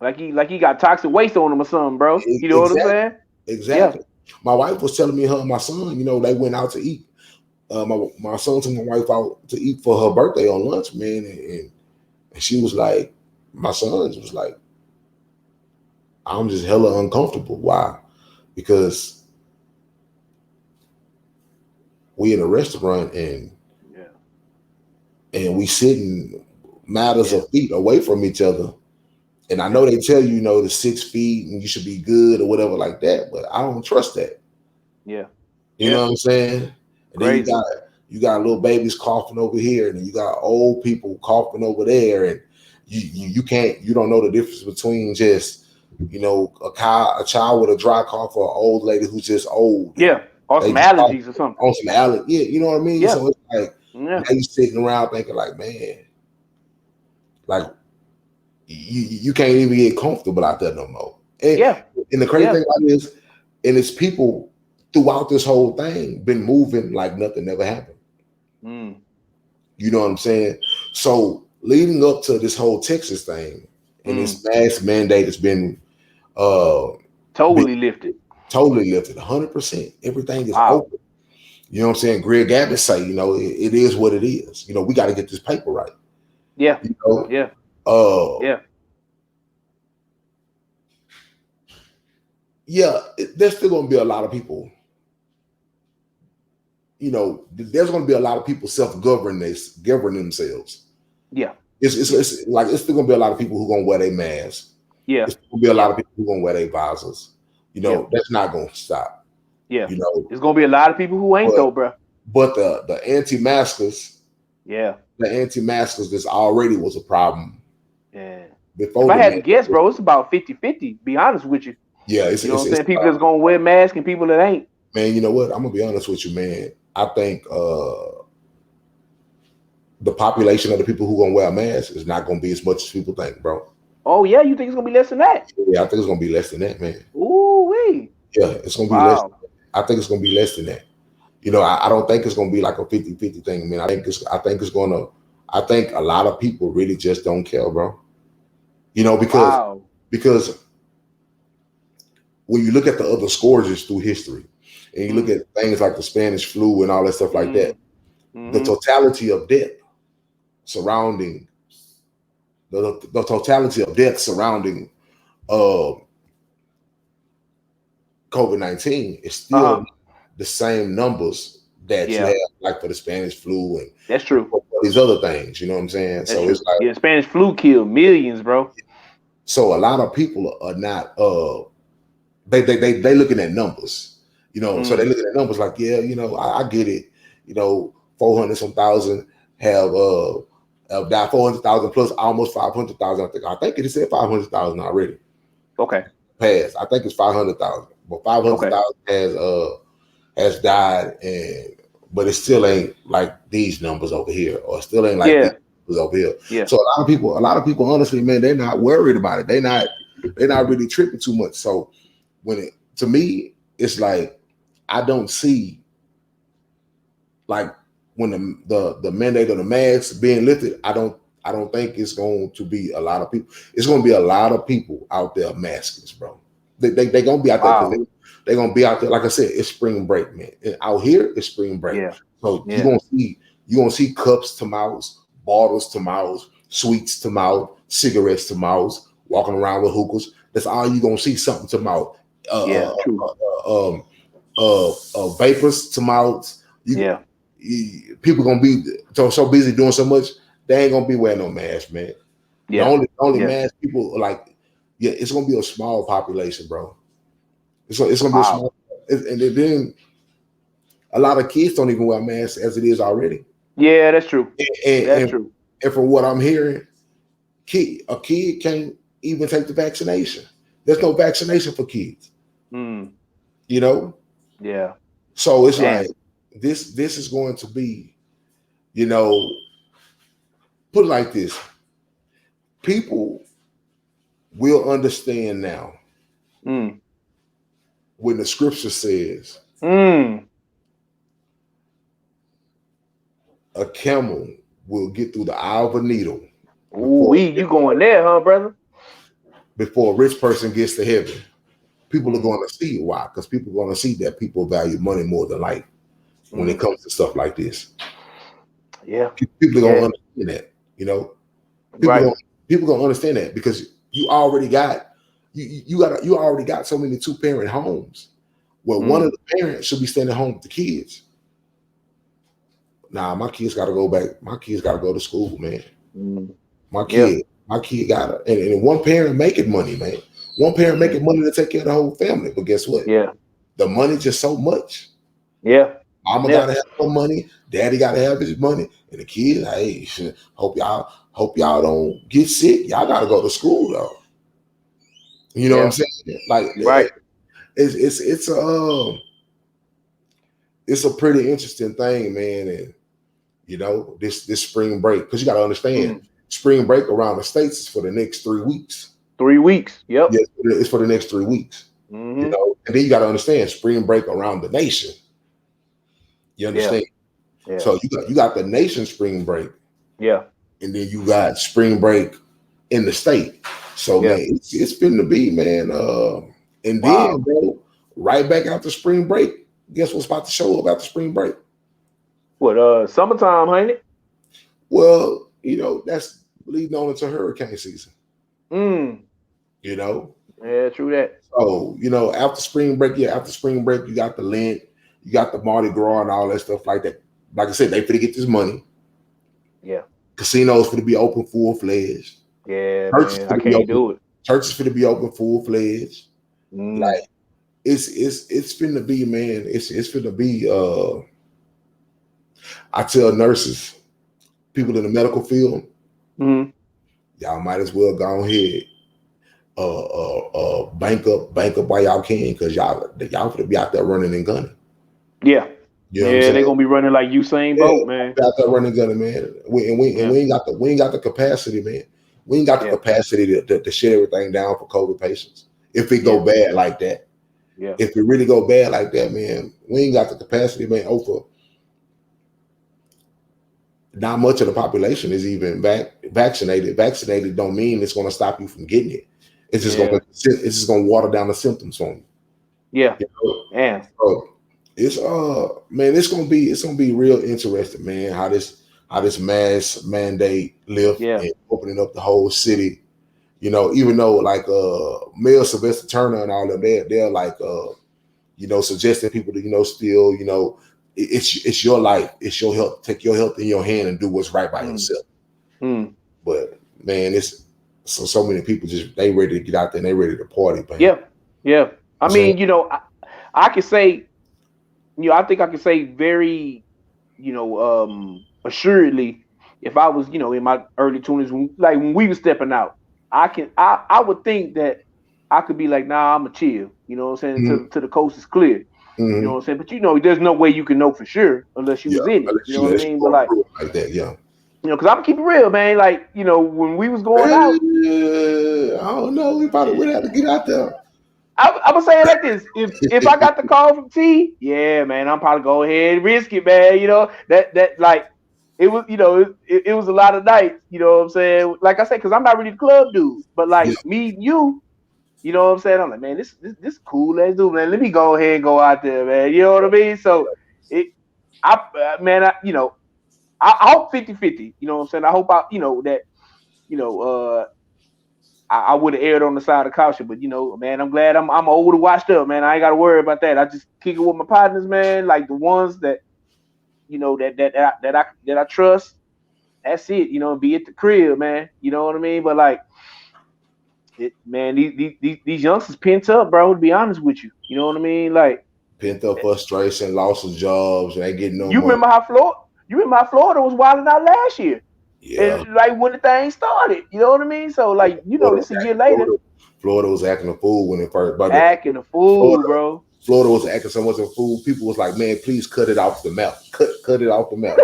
Like he got toxic waste on him or something, bro. You know what I'm saying? Exactly. Yeah. My wife was telling me her and my son, they went out to eat. My son took my wife out to eat for her birthday on lunch, man, and she was like, my son was like, I'm just hella uncomfortable. Why? Because we in a restaurant and we sitting matters of feet away from each other. And I know they tell you, the 6 feet and you should be good or whatever like that, but I don't trust that. Yeah. You know what I'm saying? And then you got little babies coughing over here, and then you got old people coughing over there, and you don't know the difference between just a child with a dry cough or an old lady who's just old. Yeah. Or some allergies or something. On some allergies. Yeah, you know what I mean? Yeah. So it's like now you sitting around thinking like, man, like you can't even get comfortable out there no more. And, and the crazy thing about it is, and it's people throughout this whole thing been moving like nothing ever happened. You know what I'm saying? So leading up to this whole Texas thing and this mask mandate has been totally lifted. Totally lifted, 100%. Everything is open. You know what I'm saying? Greg Abbott say, it is what it is. We got to get this paper right. Yeah. There's still going to be a lot of people. There's going to be a lot of people governing themselves. Yeah. It's still going to be a lot of people who going to wear their masks. Yeah. It's going to be a lot of people who going to wear their visors. That's not going to stop. Yeah. There's going to be a lot of people who ain't though, bro. But the anti-maskers, the anti-maskers, this already was a problem. Yeah. If I had to guess, bro, it's about 50-50, be honest with you. Yeah. You know what I'm saying? People that's going to wear masks and people that ain't. Man, you know what? I'm going to be honest with you, man. I think the population of the people who going to wear a mask is not going to be as much as people think, bro. Oh, yeah? You think it's going to be less than that? Yeah, I think it's going to be less than that, man. Ooh-wee. Yeah, it's going to be less. I think it's going to be less than that. I don't think it's going to be like a 50-50 thing, man. I think a lot of people really just don't care, bro. Because when you look at the other scourges through history and you look at things like the Spanish flu and all that stuff like that, the totality of death surrounding COVID-19 is still the same numbers that you have, like for the Spanish flu and that's true. For these other things, you know what I'm saying? That's true. It's like Spanish flu killed millions, bro. So a lot of people are not they looking at numbers, so they looking at numbers like, I get it, 400 some thousand have died, 400,000 plus almost 500,000. I think it said 500,000 already. Okay. Passed. I think it's 500,000, but 500,000 has died, but it still ain't like these numbers over here, or still ain't like these numbers over here. Yeah. So a lot of people, honestly, man, they're not worried about it. They're not really tripping too much. So to me, it's like I don't see like when the mandate of the masks being lifted, I don't think it's going to be a lot of people. It's going to be a lot of people out there maskless, bro. They gonna be out there. They're gonna be out there. Like I said, it's spring break, man. And out here, it's spring break. Yeah. So you're gonna see cups to mouths, bottles to mouths, sweets to mouth, cigarettes to mouths, walking around with hookahs. That's all you're gonna see, something to mouth. Vapors to mouths. People gonna be so busy doing so much, they ain't gonna be wearing no mask, man. Yeah. The only mask people like, it's gonna be a small population, bro. It's gonna be a small, and then a lot of kids don't even wear masks as it is already. Yeah, that's true. That's true. And from what I'm hearing, a kid can't even take the vaccination. There's no vaccination for kids. Yeah. So it's like this is going to be, you know, put it like this. People will understand now when the scripture says a camel will get through the eye of a needle. Ooh, you going there, huh, brother? Before a rich person gets to heaven. People are going to see why, because people are going to see that people value money more than life when it comes to stuff like this. Yeah, people are going to understand that. You know, people going to understand that because you already got you already got so many 2-parent homes where one of the parents should be staying at home with the kids. Nah, my kids got to go back. My kids got to go to school, man. My kid got to, and one parent making money, man. One parent making money to take care of the whole family. But guess what? Yeah. The money just so much. Yeah. Mama gotta have her money, daddy gotta have his money, and the kids, hey, hope y'all don't get sick. Y'all gotta go to school though. You know what I'm saying? Like it's a pretty interesting thing, man. And you know, this spring break, because you gotta understand, spring break around the States is for the next 3 weeks. 3 weeks. Yep. Yeah, it's for the next 3 weeks. You know, and then you got to understand spring break around the nation. You understand? Yeah. So you got the nation spring break. Yeah. And then you got spring break in the state. So man, it's been to be, man. And then, bro, right back after spring break, guess what's about to show up after spring break? What? Summertime, ain't it? Well, you know, that's leading on into hurricane season. You know? Yeah, true that. So, you know, after spring break, you got the Lent, you got the Mardi Gras and all that stuff like that. Like I said, they finna get this money. Yeah. Casinos finna be open full-fledged. Yeah, man, I can't do it. Churches finna be open full-fledged. Like, it's finna be, man, it's finna be, I tell nurses, people in the medical field, y'all might as well go ahead. Bank up while y'all can, because y'all finna be out there running and gunning. Yeah. You know they're gonna be running like Usain Bolt, man. Out there running and gunning, man. We ain't got the capacity, man. We ain't got the capacity to shut everything down for COVID patients. If it go bad like that. Yeah. If it really go bad like that, man, we ain't got the capacity, man. Not much of the population is even vaccinated. Vaccinated don't mean it's gonna stop you from getting it. It's just gonna water down the symptoms on you. Yeah. You know? Yeah. So it's man, it's gonna be real interesting, man, how this mass mandate lift and opening up the whole city. You know, even though like Mayor Sylvester Turner and all of them, they're like you know, suggesting people to, you know, still, you know, it's your life, it's your health. Take your health in your hand and do what's right by yourself. But man, it's so many people just they ready to get out there and they ready to party, man. Yeah. I mean, you know, I can say, you know, I think I can say very, you know, assuredly, if I was, you know, in my early 20s, like when we were stepping out, I would think that I could be like, nah, I'm a chill, you know what I'm saying, till the coast is clear. You know what I'm saying? But you know, there's no way you can know for sure unless you was in it. You know what I mean? But like that, you know, because I'm gonna keep it real, man. Like, you know, when we was going out, I don't know, we probably would have to get out there. I'm gonna say it like this: if I got the call from T, yeah, man, I'm probably go ahead and risk it, man. You know that like it was, you know, it was a lot of nights. You know what I'm saying? Like I said, because I'm not really the club dude, but like me and you. You know what I'm saying? I'm like, man, this cool. Let's do, man. Let me go ahead and go out there, man. You know what I mean? So, you know, I hope 50-50. You know what I'm saying? I hope you know, that, you know, I would have erred on the side of caution, but you know, man, I'm glad I'm older, washed up, man. I ain't got to worry about that. I just kick it with my partners, man. Like the ones that, you know, that I trust. That's it. You know, be at the crib, man. You know what I mean? But like. Man, these youngsters pent up, bro. To be honest with you, you know what I mean. Like pent up frustration, loss of jobs, and ain't getting no money. Remember how Florida was wilding out last year? Yeah, and like when the thing started, you know what I mean. So like, you know, this a year later. Florida was acting a fool when it first. Acting a fool, bro. Florida was acting so much of a fool. People was like, man, please cut it off the map. Cut it off the map.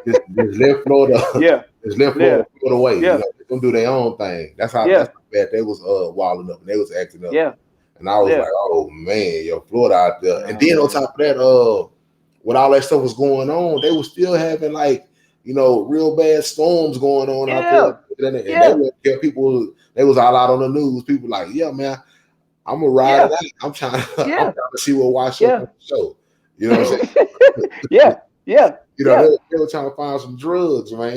Just let Florida. Yeah. Just let Florida put away. Yeah. You know, let them do their own thing. That's how bad they was wilding up and they was acting up. Yeah. And I was like, oh man, yo, Florida out there. And then on top of that, when all that stuff was going on, they were still having like, you know, real bad storms going on out there. And they was all out on the news. People like, yeah, man, I'm gonna ride it out. I'm trying to see what wash up on the show. You know what I'm saying? Yeah. You know, they were trying to find some drugs, man.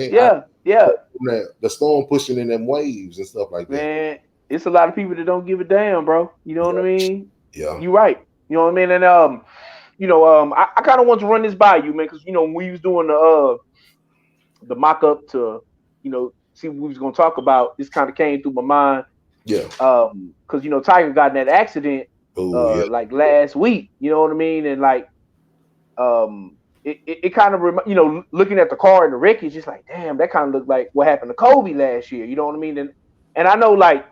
The storm pushing in them waves and stuff like that. Man, it's a lot of people that don't give a damn, bro. You know what I mean? Yeah. You're right. You know what I mean? And I kind of want to run this by you, man, because you know when we was doing the mock up to, you know, see what we was gonna talk about, this kind of came through my mind. Yeah. Because you know Tiger got in that accident like last week. You know what I mean? And like it kind of you know, looking at the car and the wreckage, it's like, damn, that kind of looked like what happened to Kobe last year. You know what I mean? And I know like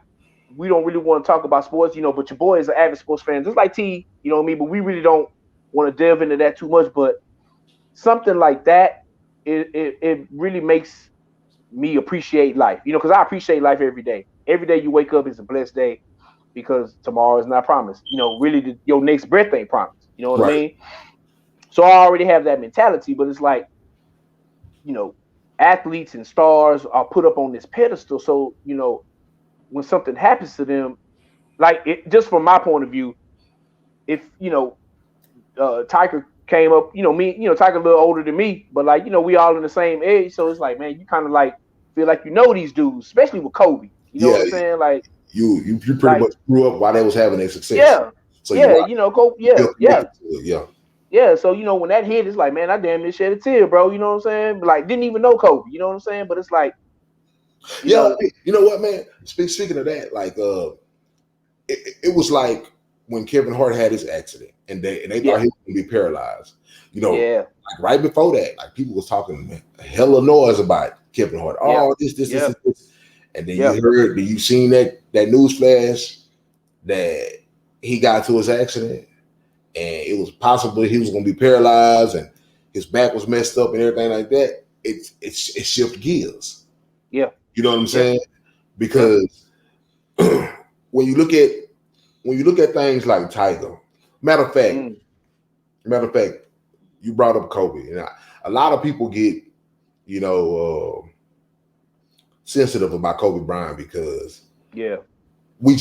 we don't really want to talk about sports, you know, but your boy is an avid sports fan, just like T. You know what I mean? But we really don't want to delve into that too much. But something like that, it really makes me appreciate life. You know, because I appreciate life every day. Every day you wake up is a blessed day because tomorrow is not promised. You know, really, your next breath ain't promised. You know what I mean? So I already have that mentality, but it's like, you know, athletes and stars are put up on this pedestal. So, you know, when something happens to them, like just from my point of view, if, you know, Tiger came up, you know, me, you know, Tiger a little older than me, but like, you know, we all in the same age. So it's like, man, you kind of like feel like you know these dudes, especially with Kobe. You know what I'm saying? Like you pretty much grew up while they was having their success. Yeah. So you know, Yeah, so you know when that hit, it's like, man, I damn near shed a tear, bro. You know what I'm saying? But, like, didn't even know Kobe. You know what I'm saying? But it's like, you know what, man? Speaking of that, like, it was like when Kevin Hart had his accident, and they thought he was gonna be paralyzed. You know, like right before that, like people was talking hella noise about Kevin Hart. Oh, this, and then you seen that news flash that he got to his accident. And it was possible he was going to be paralyzed, and his back was messed up, and everything like that. It shifted gears. Yeah, you know what I'm saying? Because when you look at things like Tiger, matter of fact, you brought up Kobe, and a lot of people get, you know, sensitive about Kobe Bryant because we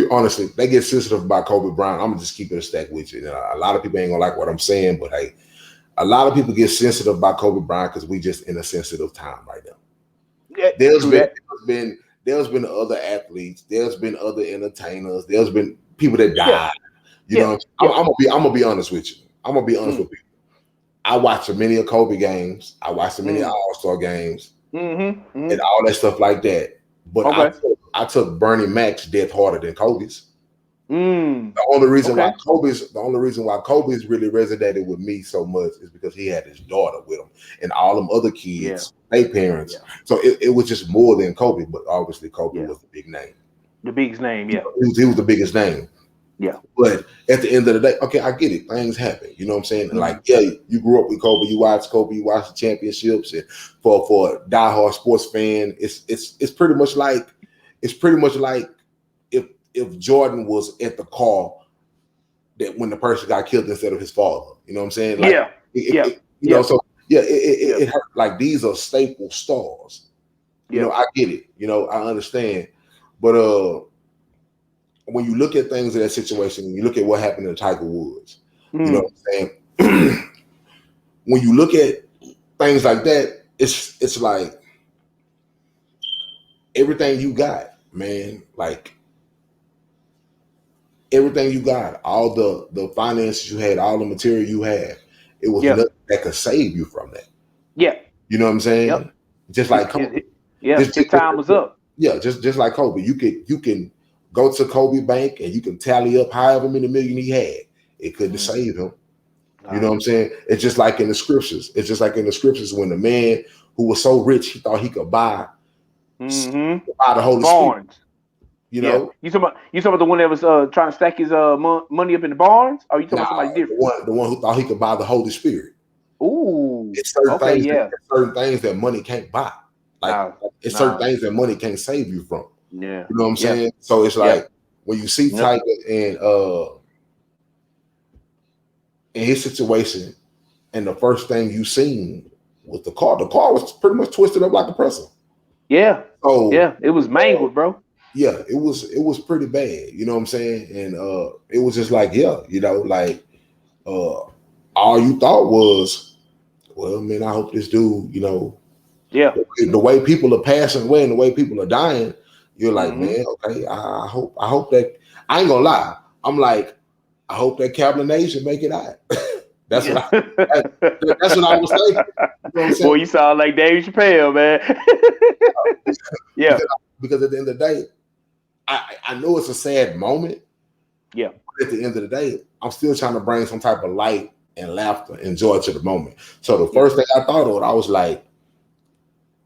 honestly, they get sensitive about Kobe Bryant. I'm gonna just keep it a stack with you. A lot of people ain't gonna like what I'm saying, but hey, a lot of people get sensitive about Kobe Bryant because we just in a sensitive time right now. Yeah, there's been other athletes, there's been other entertainers, there's been people that died. You know, I'm gonna be honest with you. I'm gonna be honest with people. I watched many of Kobe games. I watched many All-Star games, and all that stuff like that. But I took Bernie Mac's death harder than Kobe's. The only reason why Kobe's really resonated with me so much is because he had his daughter with him, and all them other kids, their parents. So it was just more than Kobe, but obviously Kobe was the big name. The biggest name, He was the biggest name. Yeah. But at the end of the day, okay, I get it. Things happen. You know what I'm saying? And like, you grew up with Kobe, you watched Kobe, you watched the championships, and for a diehard sports fan, it's pretty much like if Jordan was at the car that when the person got killed instead of his father. You know what I'm saying? Like, it hurt. Like, these are staple stars. You know, I get it. You know, I understand. But when you look at things in that situation, when you look at what happened to Tiger Woods, you know what I'm saying? When you look at things like that, it's like everything you got, man, like everything you got, all the finances you had, all the material you had, it was nothing that could save you from that. Yeah. You know what I'm saying? Just like Kobe. His time was up. Yeah, just like Kobe. You can go to Kobe Bank and you can tally up however many million he had. It couldn't save him. You know what I'm saying? It's just like in the scriptures. It's just like in the scriptures when the man who was so rich, he thought he could buy the Holy Spirit. You know, you talking about the one that was trying to stack his money up in the barns? Or you talking about somebody different? The one who thought he could buy the Holy Spirit. Ooh, it's certain things. Certain things that money can't buy. It's certain things that money can't save you from. Yeah, you know what I'm saying. So it's like when you see Tiger in his situation, and the first thing you seen was the car. The car was pretty much twisted up like a pretzel. Yeah. So it was mangled, bro. Yeah, it was pretty bad. You know what I'm saying? And it was just like, all you thought was, well, man, I hope this dude, the way people are passing away and the way people are dying, you're like, man, okay, I hope that, I ain't gonna lie, I'm like, I hope that Kaplan Nation make it out. That's what I was thinking. You know what Boy, you sound like Dave Chappelle, man. Because at the end of the day, I know it's a sad moment. Yeah. But at the end of the day, I'm still trying to bring some type of light and laughter and joy to the moment. So the first thing I thought of, I was like,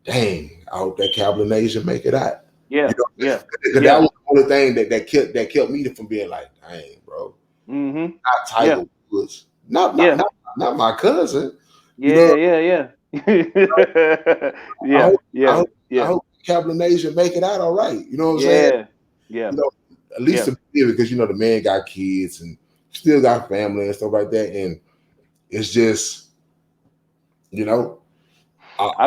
dang, I hope that Kaplan Nation make it out. Yeah. Because that was the only thing that kept me from being like, dang, bro. Not Tiger Woods. Not my cousin. I hope Kaplan Nation make it out all right. You know what I'm saying? Yeah. At least because the man got kids and still got family and stuff like that. And it's just, I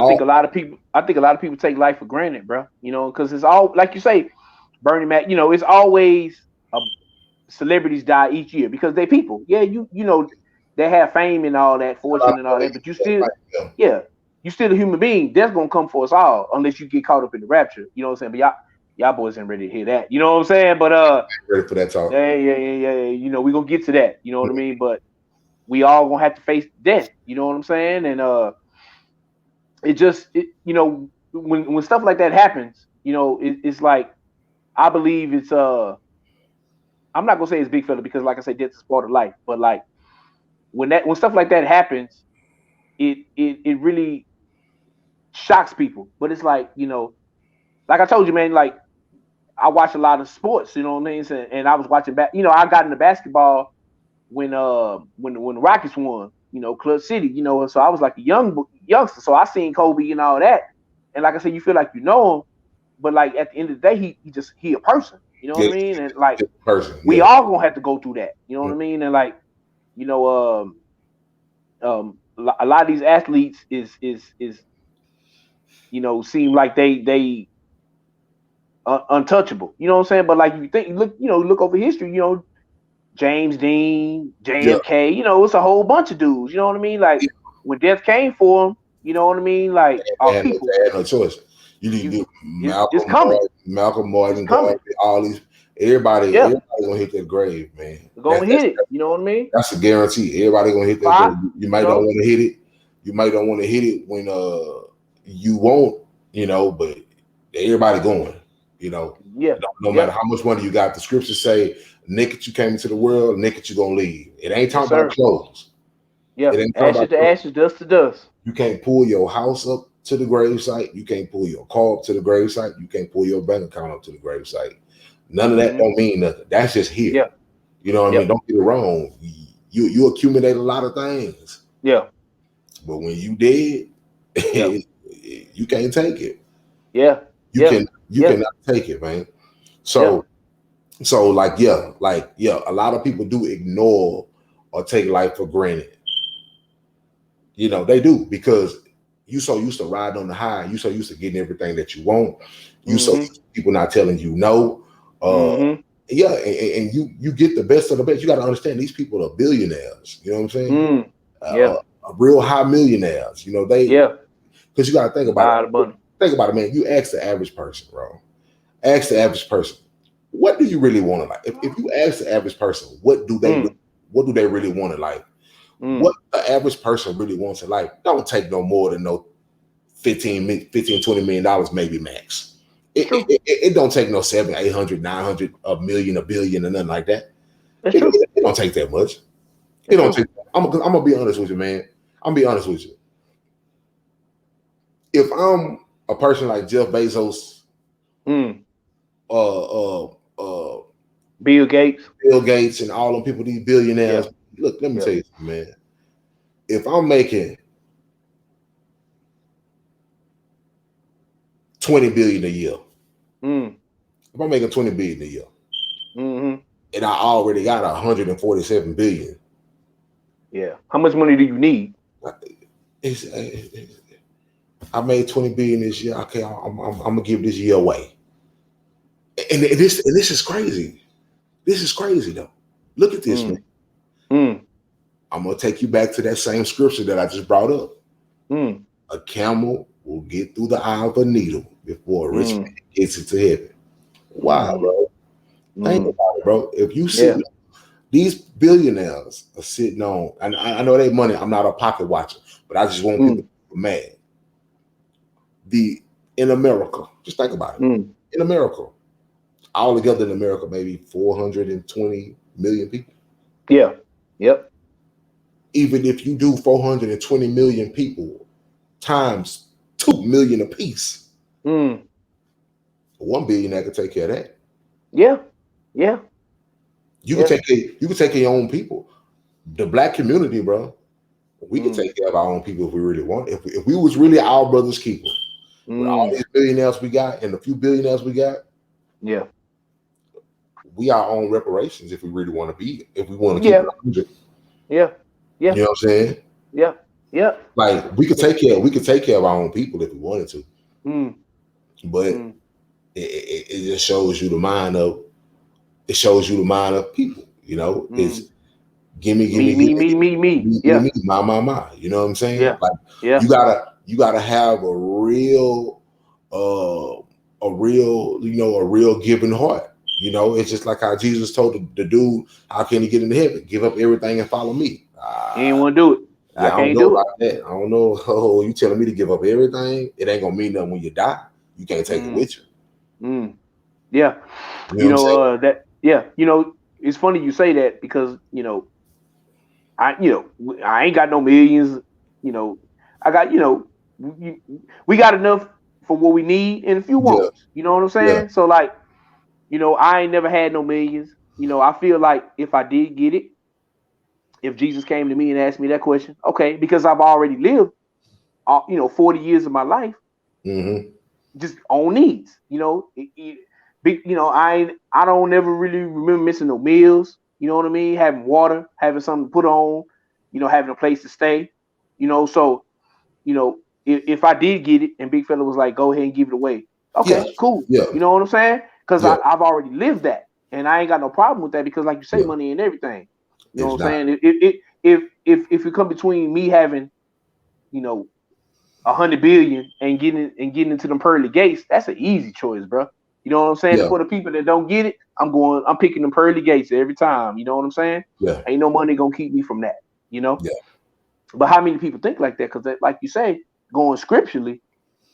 think a lot of people take life for granted, bro. Because it's all like you say, Bernie Mac. It's always celebrities die each year because they people. Yeah, they have fame and all that, fortune and all that, but you still, you still a human being. That's gonna come for us all unless you get caught up in the rapture. You know what I'm saying? But y'all boys ain't ready to hear that. You know what I'm saying? But ready for that talk. Yeah. We gonna get to that. You know what I mean? But we all gonna have to face death. You know what I'm saying? And when stuff like that happens, it's like, I believe it's I'm not gonna say it's big fella because, like I said, death is part of life. But like when stuff like that happens, it really shocks people. But it's like, like I told you, man, like I watch a lot of sports, you know what I mean? And I was watching back, I got into basketball when the Rockets won, Clutch City, so I was like a youngster. So I seen Kobe and all that. And like I said, you feel like you know him, but like at the end of the day, he a person. You know what I mean? And like we all gonna have to go through that. You know what I mean? And like, a lot of these athletes is seem like they untouchable. You know what I'm saying? But like look over history, James Dean, JFK, it's a whole bunch of dudes. You know what I mean? Like when death came for them, you know what I mean? Like our people. They had no choice. You Malcolm Martin, all these. Everybody gonna hit that grave, man. Gonna hit it. You know what I mean? That's a guarantee. Everybody gonna hit that grave. You might not want to hit it. You might not want to hit it when you won't. But everybody going. No matter how much money you got. The scriptures say, naked you came into the world, naked you gonna leave. It ain't talking about clothes. Yeah, ashes to ashes, dust to dust. You can't pull your house up to the gravesite. You can't pull your car up to the gravesite. You can't pull your bank account up to the gravesite. None of that don't mean nothing. That's just here. Yeah. You know what I mean? Don't get it wrong. You accumulate a lot of things. Yeah. But when you dead, you can't take it. Yeah. You cannot take it, man. So a lot of people do ignore or take life for granted. They do, because you so used to ride on the high, you so used to getting everything that you want. You so used to people not telling you no. And you get the best of the best. You got to understand, these people are billionaires. You know what I'm saying? A real high millionaires. Because you got to think about it. Think about it, man. You ask the average person, bro. Ask the average person, what do you really want in life? If you ask the average person, what do they really want in life? What the average person really wants in life don't take no more than $15, $20 million, maybe max. It don't take no 700, 800, 900, a million, a billion, or nothing like that. It don't take that much. It don't take. I'm gonna be honest with you, man. I'm gonna be honest with you. If I'm a person like Jeff Bezos, Bill Gates, and all them people, these billionaires. Yeah. Look, let me tell you something, man. If I'm making $20 billion a year, if I'm making $20 billion a year, and I already got 147 billion, yeah, how much money do you need? I made 20 billion this year. Okay, I'm gonna give this year away. And this is crazy. This is crazy though. Look at this, man. I'm gonna take you back to that same scripture that I just brought up. A camel will get through the eye of a needle before a rich man gets into heaven. Wow, bro. Think about it, bro. If you see these billionaires are sitting on, and I know they money. I'm not a pocket watcher, but I just want people to be mad. In America, just think about it. In America, all together in America, maybe 420 million people. Yeah. Yep. Even if you do 420 million people times 2 million apiece, 1 billion that could take care of that. Yeah. Yeah. You can take care of your own people. The black community, bro. We can take care of our own people if we really want. If we was really our brother's keeper, with all these billionaires we got and a few billionaires we got, we our own reparations if we really want to be. If we want to keep it 100. Yeah. You know what I'm saying? Yeah. Yeah. Like we could take care of our own people if we wanted to. But it just shows you the mind of people. You know, it's give me, me, my. You know what I'm saying? Yeah. Like you gotta have a real giving heart. You know, it's just like how Jesus told the dude, how can he get into heaven? Give up everything and follow me. He ain't want to do it. I can't do it. That. I don't know. Oh, you telling me to give up everything? It ain't gonna mean nothing when you die. You can't take it with you. Yeah. You know it's funny you say that because, I ain't got no millions, I got, we got enough for what we need and a few wants. You know what I'm saying? Yeah. So like, I ain't never had no millions. I feel like if I did get it, if Jesus came to me and asked me that question, okay, because I've already lived, 40 years of my life, just on needs. I don't ever really remember missing no meals. You know what I mean? Having water, having something to put on, having a place to stay. So if I did get it and Big Fella was like, go ahead and give it away. Okay, cool. Yeah. You know what I'm saying? Because I've already lived that. And I ain't got no problem with that because like you say, money and everything. You know what I'm saying? If it come between me having, 100 billion and getting into them pearly gates, that's an easy choice, bro. You know what I'm saying? Yeah. For the people that don't get it, I'm picking them pearly gates every time. You know what I'm saying? Yeah. Ain't no money gonna keep me from that. Yeah. But how many people think like that? Because like you say, going scripturally,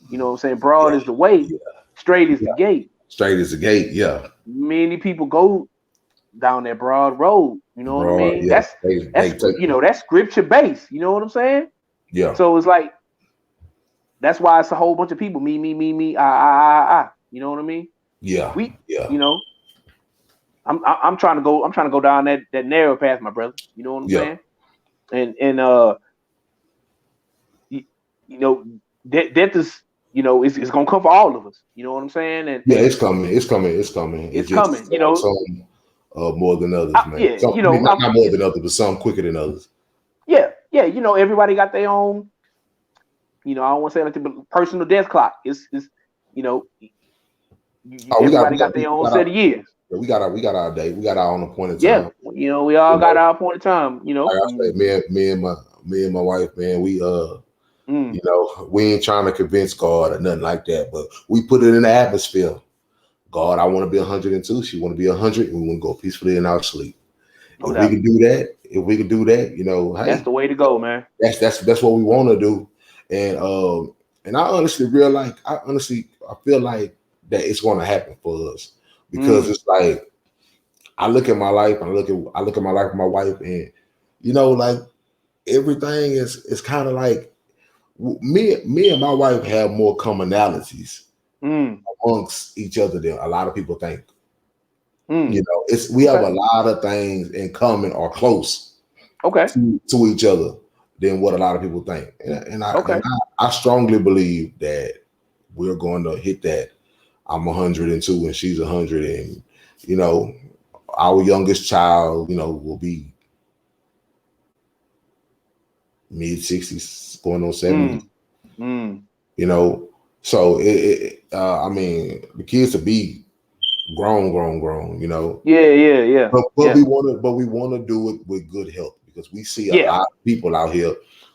you know what I'm saying? Broad is the way, straight is the gate. Straight is the gate, yeah. Many people go down that broad road. You know what I mean? Yeah. That's scripture based. You know what I'm saying? Yeah. So it's like that's why it's a whole bunch of people. Me, I. You know what I mean? Yeah. I'm trying to go down that narrow path, my brother. You know what I'm saying? And death is, it's gonna come for all of us. You know what I'm saying? And it's coming. It's coming. Some more than others, man. Not more than others, but some quicker than others. Yeah. Everybody got their own. I don't want to say like the personal death clock. Everybody got their own set of years. Yeah, we got our day. We got our own appointed time. Yeah, we all got our appointed time. Like I say, me and my wife, man, we we ain't trying to convince God or nothing like that, but we put it in the atmosphere. God, I want to be 102. She want to be 100, and we want to go peacefully in our sleep. If we can do that, hey, that's the way to go, man. That's what we want to do, and I honestly I feel like that it's going to happen for us because it's like I look at my life and I look at my life with my wife, and like everything is kind of like me and my wife have more commonalities among amongst each other than a lot of people think. You know, we have a lot of things in common or close to each other than what a lot of people think. And I strongly believe that we're going to hit that. I'm 102 and she's 100, and you know, our youngest child, you know, will be mid 60s, going on 70. You know, so I mean, the kids to be grown, you know. Yeah. But we want to do it with good health, because we see a lot of people out here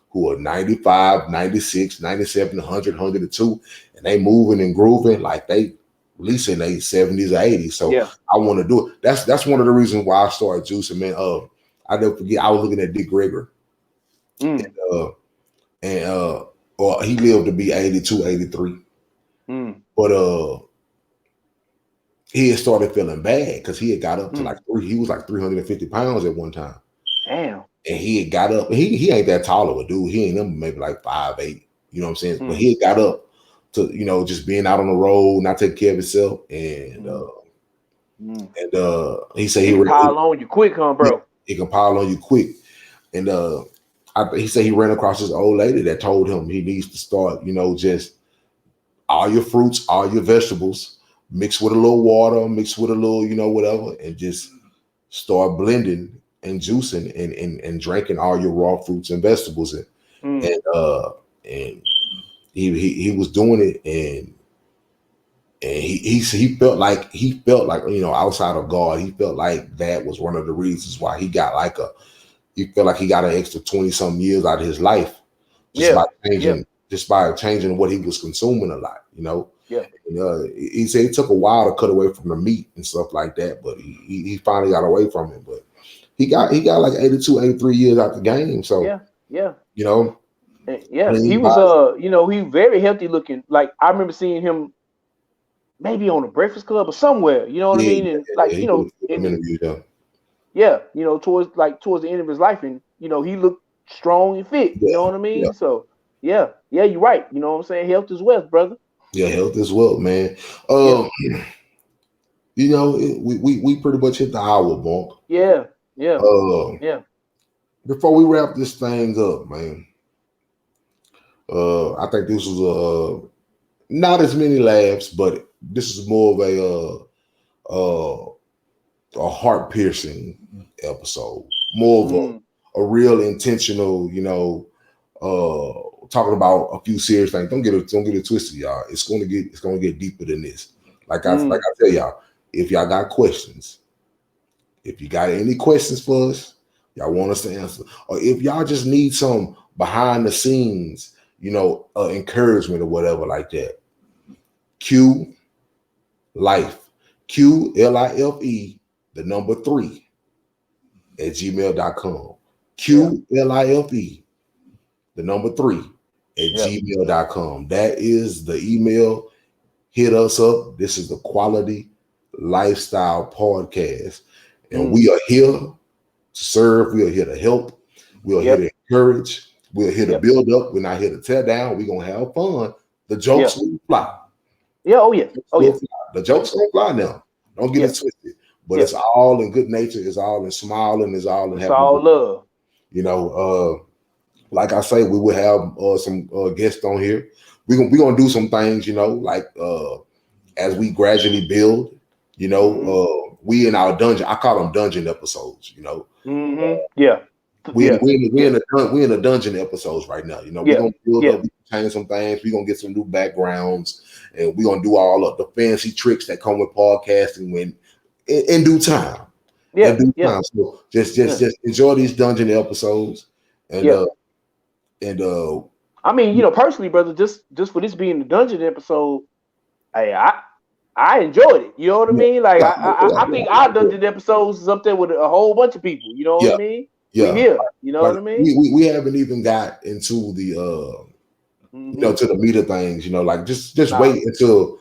who are 95, 96, 97, 100, 102, and they moving and grooving like they at least in their 70s or 80s. So I want to do it. That's one of the reasons why I started juicing, man. I never forget, I was looking at Dick Gregory. Or he lived to be 82, 83. But he had started feeling bad because he had got up to he was like 350 pounds at one time. Damn. And he had got up. He ain't that tall of a dude. He ain't maybe like 5'8". You know what I'm saying? But he had got up to, you know, just being out on the road, not taking care of himself. And he said he can pile on you quick, huh, bro? He can pile on you quick. And he said he ran across this old lady that told him he needs to start, you know, just all your fruits, all your vegetables, mix with a little water, mix with a little, you know, whatever, and just start blending and juicing and drinking all your raw fruits and vegetables. And he was doing it, and he felt like, you know, outside of God, he felt like that was one of the reasons why he got he felt like he got an extra 20-some years out of his life just by changing what he was consuming a lot, you know. And, he said it took a while to cut away from the meat and stuff like that, but he finally got away from it. But he got like 82, 83 years out the game. So you know. He was you know, he very healthy looking. Like I remember seeing him maybe on the Breakfast Club or somewhere, you know what I mean? And like, you know, you know, towards the end of his life, and you know, he looked strong and fit, you know what I mean? So you're right. You know what I'm saying? Health is wealth, brother. Yeah, health is wealth, man. You know, we pretty much hit the hour mark. Yeah. Before we wrap this thing up, man, I think this was not as many laughs, but this is more of a heart piercing episode, more of a real intentional, you know, talking about a few serious things. Don't get it twisted, y'all. It's gonna get deeper than this. Like I tell y'all, if y'all got questions, if you got any questions for us, y'all want us to answer, or if y'all just need some behind the scenes, you know, encouragement or whatever like that, QuaLIty, QuLIFE, the number 3 at gmail.com. QuLIFE, the number 3 at gmail.com. That is the email. Hit us up. This is the QuaLITy Lifestyle Podcast. And we are here to serve. We are here to help. We are here to encourage. We're here to build up. We're not here to tear down. We're going to have fun. The jokes will fly. The jokes don't fly now. Don't get it twisted. But it's all in good nature. It's all in smiling. It's all in having love. You know, like I say, we will have some guests on here. We're gonna do some things, you know, like as we gradually build, you know, we in our dungeon. I call them dungeon episodes, you know. We in the dungeon episodes right now. You know, we're gonna build up, change some things. We're gonna get some new backgrounds, and we're gonna do all of the fancy tricks that come with podcasting when in due time. So just enjoy these dungeon episodes, and I mean, you know, personally, brother, just for this being the dungeon episode, I enjoyed it. You know what I mean? Like I think our dungeon episodes is up there with a whole bunch of people. You know what I mean? We here. You know what I mean? We haven't even got into the you know, to the meat of things. You know, like just wait until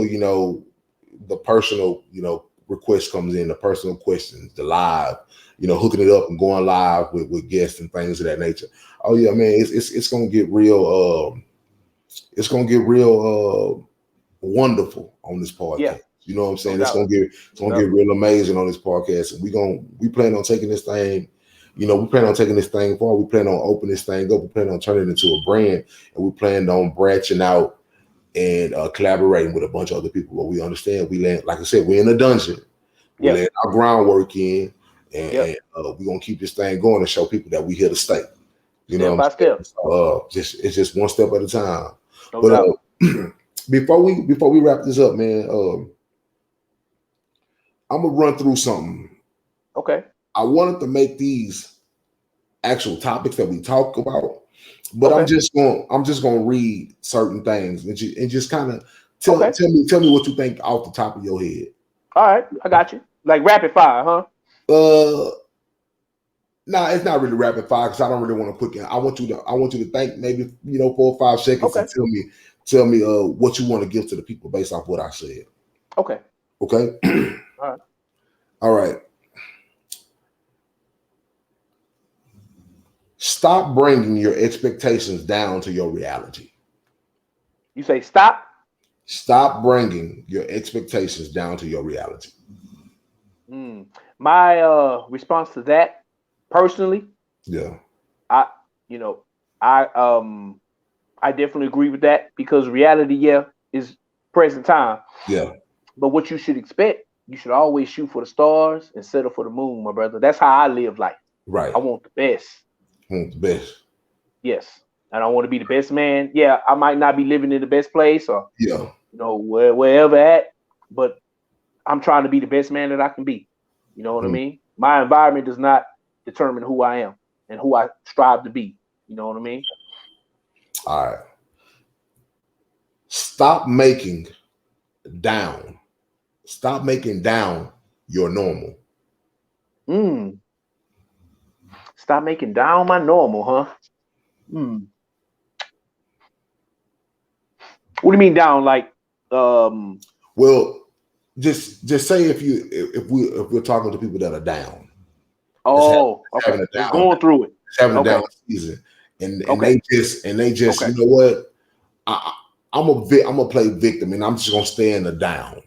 you know the personal, you know, request comes in, the personal questions, the live, you know, hooking it up and going live with guests and things of that nature. Oh yeah, man, it's gonna get real. It's gonna get real wonderful on this podcast. Yeah. You know what I'm saying? It's gonna get real amazing on this podcast. And we plan on taking this thing, we plan on taking this thing far. We plan on opening this thing up. We plan on turning it into a brand, and we plan on branching out and collaborating with a bunch of other people. But we understand like I said, we're in a dungeon. We let our groundwork in, and we're gonna keep this thing going and show people that we here to stay. Step by step. So, it's just one step at a time. But before we wrap this up, man, I'm gonna run through something. Okay. I wanted to make these actual topics that we talk about, but I'm just gonna read certain things and just kind of tell me what you think off the top of your head. All right, I got you. Like rapid fire, huh? Nah, it's not really rapid fire because I don't really want to put. I want you to think maybe 4 or 5 seconds and tell me what you want to give to the people based off what I said. Okay. Okay. All right. All right. Stop bringing your expectations down to your reality. You say stop? Stop bringing your expectations down to your reality. My response to that, personally, I definitely agree with that because reality, is present time. Yeah. But what you should expect, you should always shoot for the stars and settle for the moon, my brother. That's how I live life. Right. I want the best. The best. Yes. And I want to be the best man. Yeah, I might not be living in the best place or wherever at, but I'm trying to be the best man that I can be. You know what I mean? My environment does not determine who I am and who I strive to be. You know what I mean? All right. Stop making down your normal. Stop making down my normal, huh? What do you mean down? Like, well, just say if we're talking to people that are down. Okay. Just going through it. Having a down season, and they just you know what? I'm gonna play victim, and I'm just gonna stay in the down.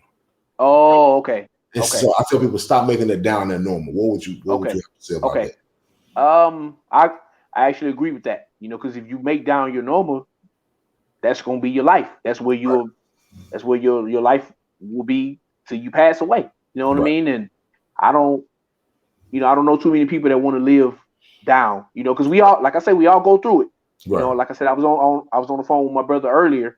Oh, okay. So I tell people stop making it down their normal. What would you have to say about that? I actually agree with that. Because if you make down your normal, that's gonna be your life. That's where your life will be till you pass away. You know what I mean? And I don't know too many people that want to live down. Because we all, like I say, we all go through it. Like I said, I was on the phone with my brother earlier,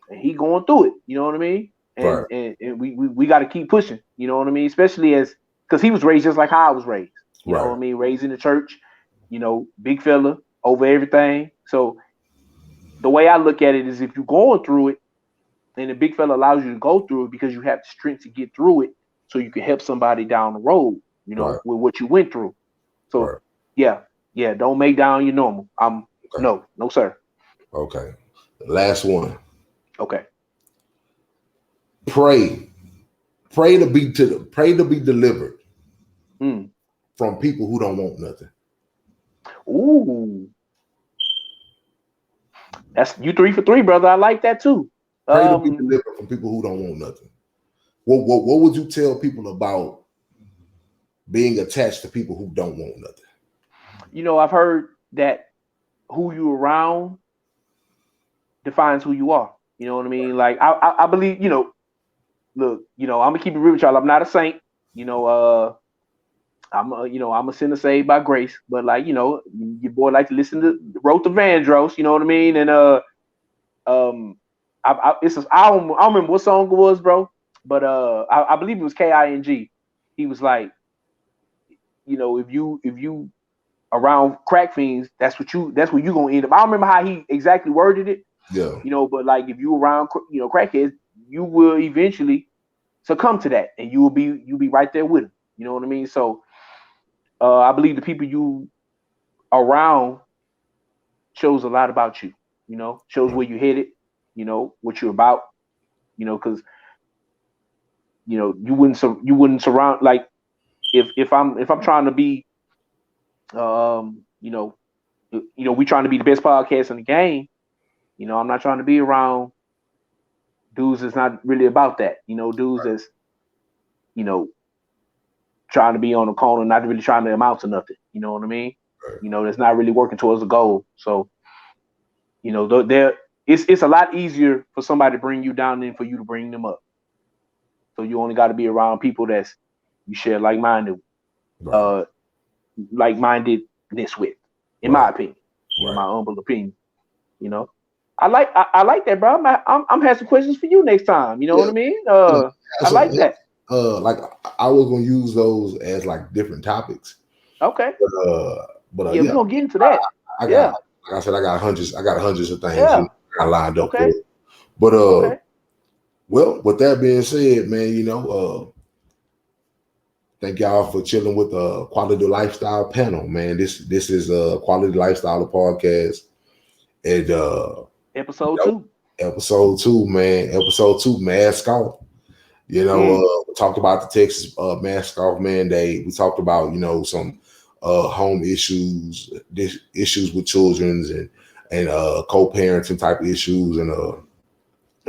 and he going through it. You know what I mean? And we got to keep pushing. You know what I mean? Especially because he was raised just like how I was raised. You know what I mean? Raised in the church. Big fella over everything. So the way I look at it is, if you're going through it, and the big fella allows you to go through it because you have the strength to get through it, so you can help somebody down the road. With what you went through. So don't make down your normal. No, sir. Okay. Last one. Okay. Pray to be delivered from people who don't want nothing. Ooh. That's you 3 for 3, brother. I like that too. Pray to be delivered from people who don't want nothing. What would you tell people about being attached to people who don't want nothing? I've heard that who you around defines who you are. You know what I mean? Like I believe, look, I'm gonna keep it real with y'all. I'm not a saint. I'm a sinner saved by grace. But your boy like to listen to Road to Vandross. You know what I mean? And I don't remember what song it was, bro. But I believe it was King. He was like, if you around crack fiends, that's where you gonna end up. I don't remember how he exactly worded it. Yeah. But like if you around crackheads, you will eventually succumb to that, and you'll be right there with them. You know what I mean? So I believe the people you around shows a lot about you. Shows where you headed. What you're about. Because you wouldn't surround, like if I'm trying to be we trying to be the best podcast in the game. I'm not trying to be around dudes is not really about that. Dudes Right. is, trying to be on the corner, not really trying to amount to nothing. You know what I mean? Right. That's not really working towards a goal. So, it's a lot easier for somebody to bring you down than for you to bring them up. So you only got to be around people that's you share like-mindedness with, in my opinion, my humble opinion. I like that, bro. I'm having some questions for you next time. You know what I mean? I like that. Like I was gonna use those as like different topics. Okay. But we're gonna get into that. I got, like I said, I got hundreds of things I lined up for. But well, with that being said, man, thank y'all for chilling with the QuaLITy Lifestyle panel, man. This is QuaLITy Lifestyle podcast, and episode 2. Episode 2, man. Episode 2, mask off. We talked about the Texas mask off mandate. We talked about some home issues, issues with children and co-parenting type issues, and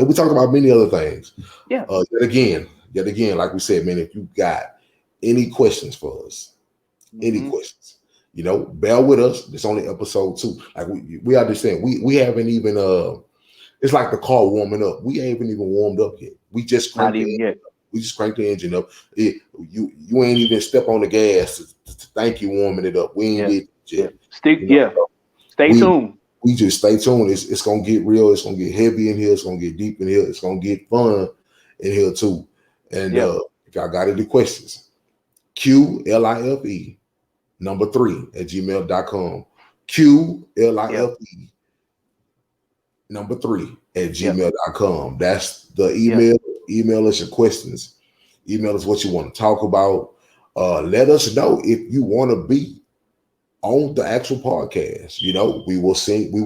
we talked about many other things. Yeah. Yet again, like we said, man, if you got any questions for us, any questions, bear with us. It's only episode 2. Like we understand. We haven't even it's like the car warming up. We ain't even warmed up yet. We just cranked the engine up. You ain't even step on the gas to thank you warming it up. We ain't did yet. Stay tuned. We just stay tuned. It's gonna get real. It's gonna get heavy in here. It's gonna get deep in here. It's gonna get fun in here too. And if y'all got any questions, QuaLIfy 3 at gmail.com. QuaLIfy 3 at gmail.com. That's the email. Email us your questions. Email us what you want to talk about. Let us know if you want to be on the actual podcast. We will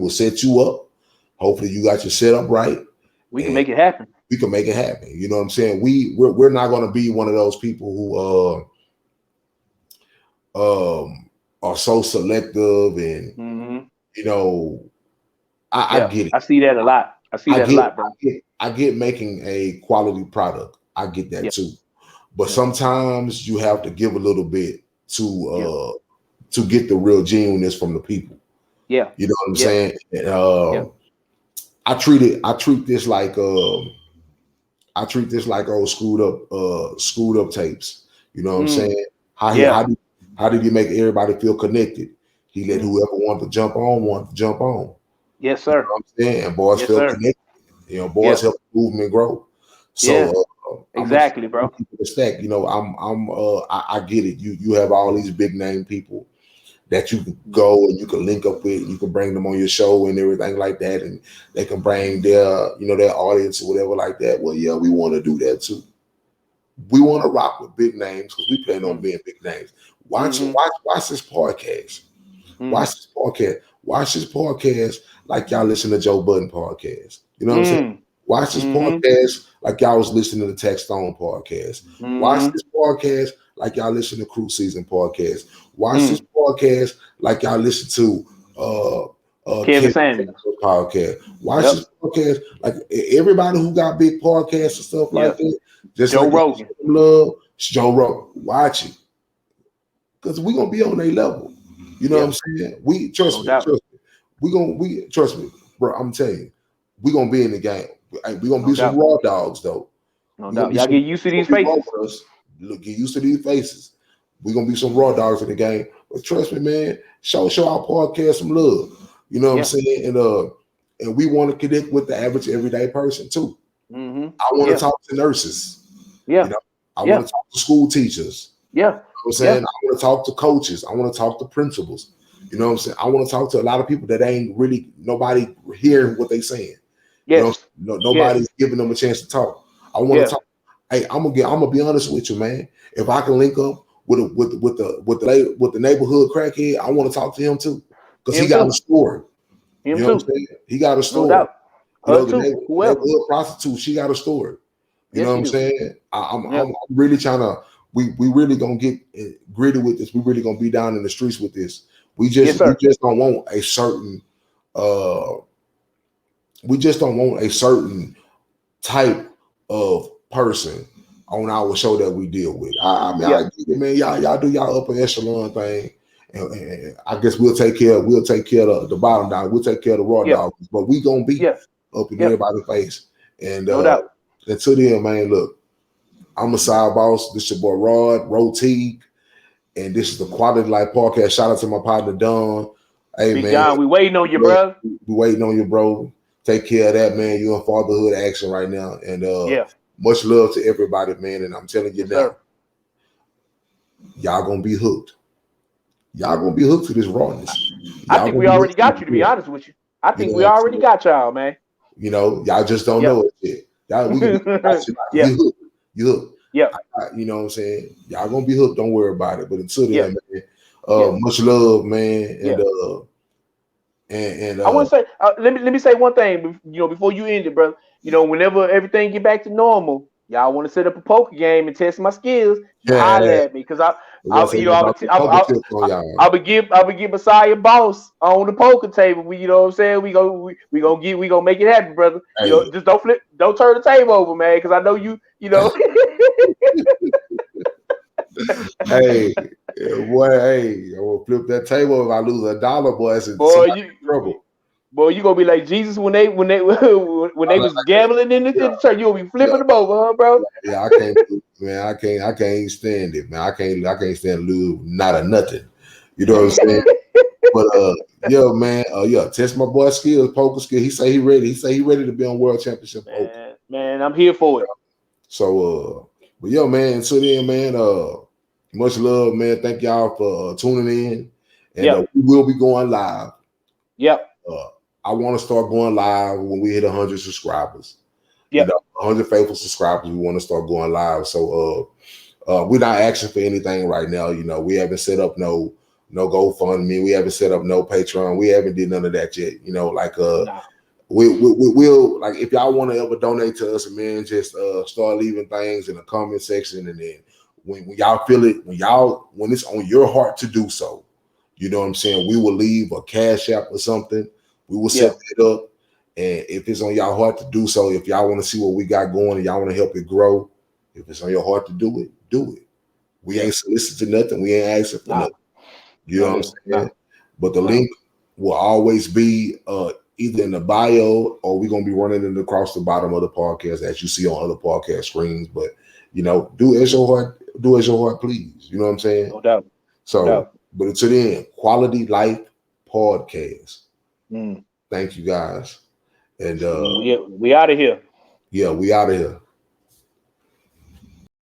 set you up. Hopefully you got your setup right. We can make it happen. We can make it happen. You know what I'm saying? We're not going to be one of those people who are so selective and I get it. I see that a lot. Bro. I get making a quality product. I get that too. But sometimes you have to give a little bit to get the real genuineness from the people. Yeah. You know what I'm saying? And, I treat this like old screwed up tapes. You know what I'm saying? How did he make everybody feel connected? He let whoever wanted to jump on. Yes, sir. You know what I'm saying? And boys felt connected. Boys help the movement grow. So exactly, bro. The stack. I get it. You have all these big name people that you can go and you can link up with. You can bring them on your show and everything like that, and they can bring their their audience or whatever like that. Well, yeah, we want to do that too. We want to rock with big names because we plan on being big names. Watch this podcast. Watch this podcast like y'all listen to Joe Budden podcast. You know what I'm saying? Watch this podcast like y'all was listening to the Tech Stone podcast. Watch this podcast like y'all listen to Cruise Season podcast. Watch this podcast like y'all listen to Kevin Samuels podcast. Watch this podcast like everybody who got big podcasts and stuff like that. Just Joe Rogan. Joe Rogan. Watch it. Because we're gonna be on a level. You know what I'm saying? We trust me, bro. I'm telling you, we're gonna be in the game. We're gonna be some raw dogs though. No doubt. Y'all get used to these faces. Look, get used to these faces. We're gonna be some raw dogs in the game. But trust me, man, show our podcast some love. You know what I'm saying? And we want to connect with the average everyday person too. I want to talk to nurses. I want to talk to school teachers. You know what I'm saying? I want to talk to coaches. I want to talk to principals. You know what I'm saying? I want to talk to a lot of people that ain't really nobody hearing what they saying. Nobody's giving them a chance to talk. I want to talk. Hey, I'm gonna be honest with you, man. If I can link up with the neighborhood crackhead, I want to talk to him too, because he got a story. You know what I'm saying? He got a story. The neighborhood prostitute, she got a story. You know what I'm saying? I'm really trying to. We really gonna get gritty with this. We really gonna be down in the streets with this. We just don't want a certain. We just don't want a certain type of person on our show that we deal with. I mean, I get it, man. Y'all do y'all upper echelon thing, and I guess we'll take care of the bottom dog. We'll take care of the raw dogs, but we gonna be up in everybody's face. And no doubt. Until then, man, look, I'm a side boss. This your boy Rod Teague, and this is the QuaLITy Life podcast. Shout out to my partner Don. Hey, Big man, John, we waiting on you, bro. We waiting on you, bro. Take care of that, man. You in fatherhood action right now, and much love to everybody, man. And I'm telling you now, y'all gonna be hooked. Y'all gonna be hooked to this rawness. I think we already got you, to be honest with you. I think we already got y'all, man. You know, y'all just don't know it yet. Y'all, we can you hooked. Yeah. You know what I'm saying? Y'all gonna be hooked. Don't worry about it. But until then, man, much love, man. And I want to say, let me say one thing, before you end it, brother. Whenever everything get back to normal, y'all want to set up a poker game and test my skills. Holler at me, because I'll be give Messiah boss on the poker table. You know what I'm saying? We gonna make it happen, brother. Hey. Just don't turn the table over, man, because I know you know. Hey, boy, I will flip that table if I lose $1, boy. It's trouble. Boy, you gonna be like Jesus when they was gambling in the church. You gonna be flipping them over, huh, bro? Yeah, I can't, man. I can't stand it, man. I can't stand lose not a nothing. You know what I'm saying? But man, test my boy's skills, poker skills. He say he ready. He say he ready to be on world championship poker. Man, I'm here for it. So, but man, until then, man, much love, man. Thank y'all for tuning in. And we will be going live. Yep. I want to start going live when we hit 100 subscribers. Yep. 100 faithful subscribers. We want to start going live. So we're not asking for anything right now. We haven't set up no GoFundMe. We haven't set up no Patreon. We haven't did none of that yet. We'll like, if y'all want to ever donate to us, man, just start leaving things in the comment section, and then when y'all feel it, when it's on your heart to do so, you know what I'm saying, we will leave a Cash App or something. We will set that up, and if it's on y'all heart to do so, if y'all want to see what we got going and y'all want to help it grow, if it's on your heart to do it, do it. We ain't soliciting nothing. We ain't asking for nothing. You know what I'm saying? But the link will always be either in the bio, or we're gonna be running it across the bottom of the podcast as you see on other podcast screens. But do as your heart please. You know what I'm saying? No doubt. So, but until then, QuaLITy Life podcast. Thank you guys, and we out of here. Yeah, we out of here.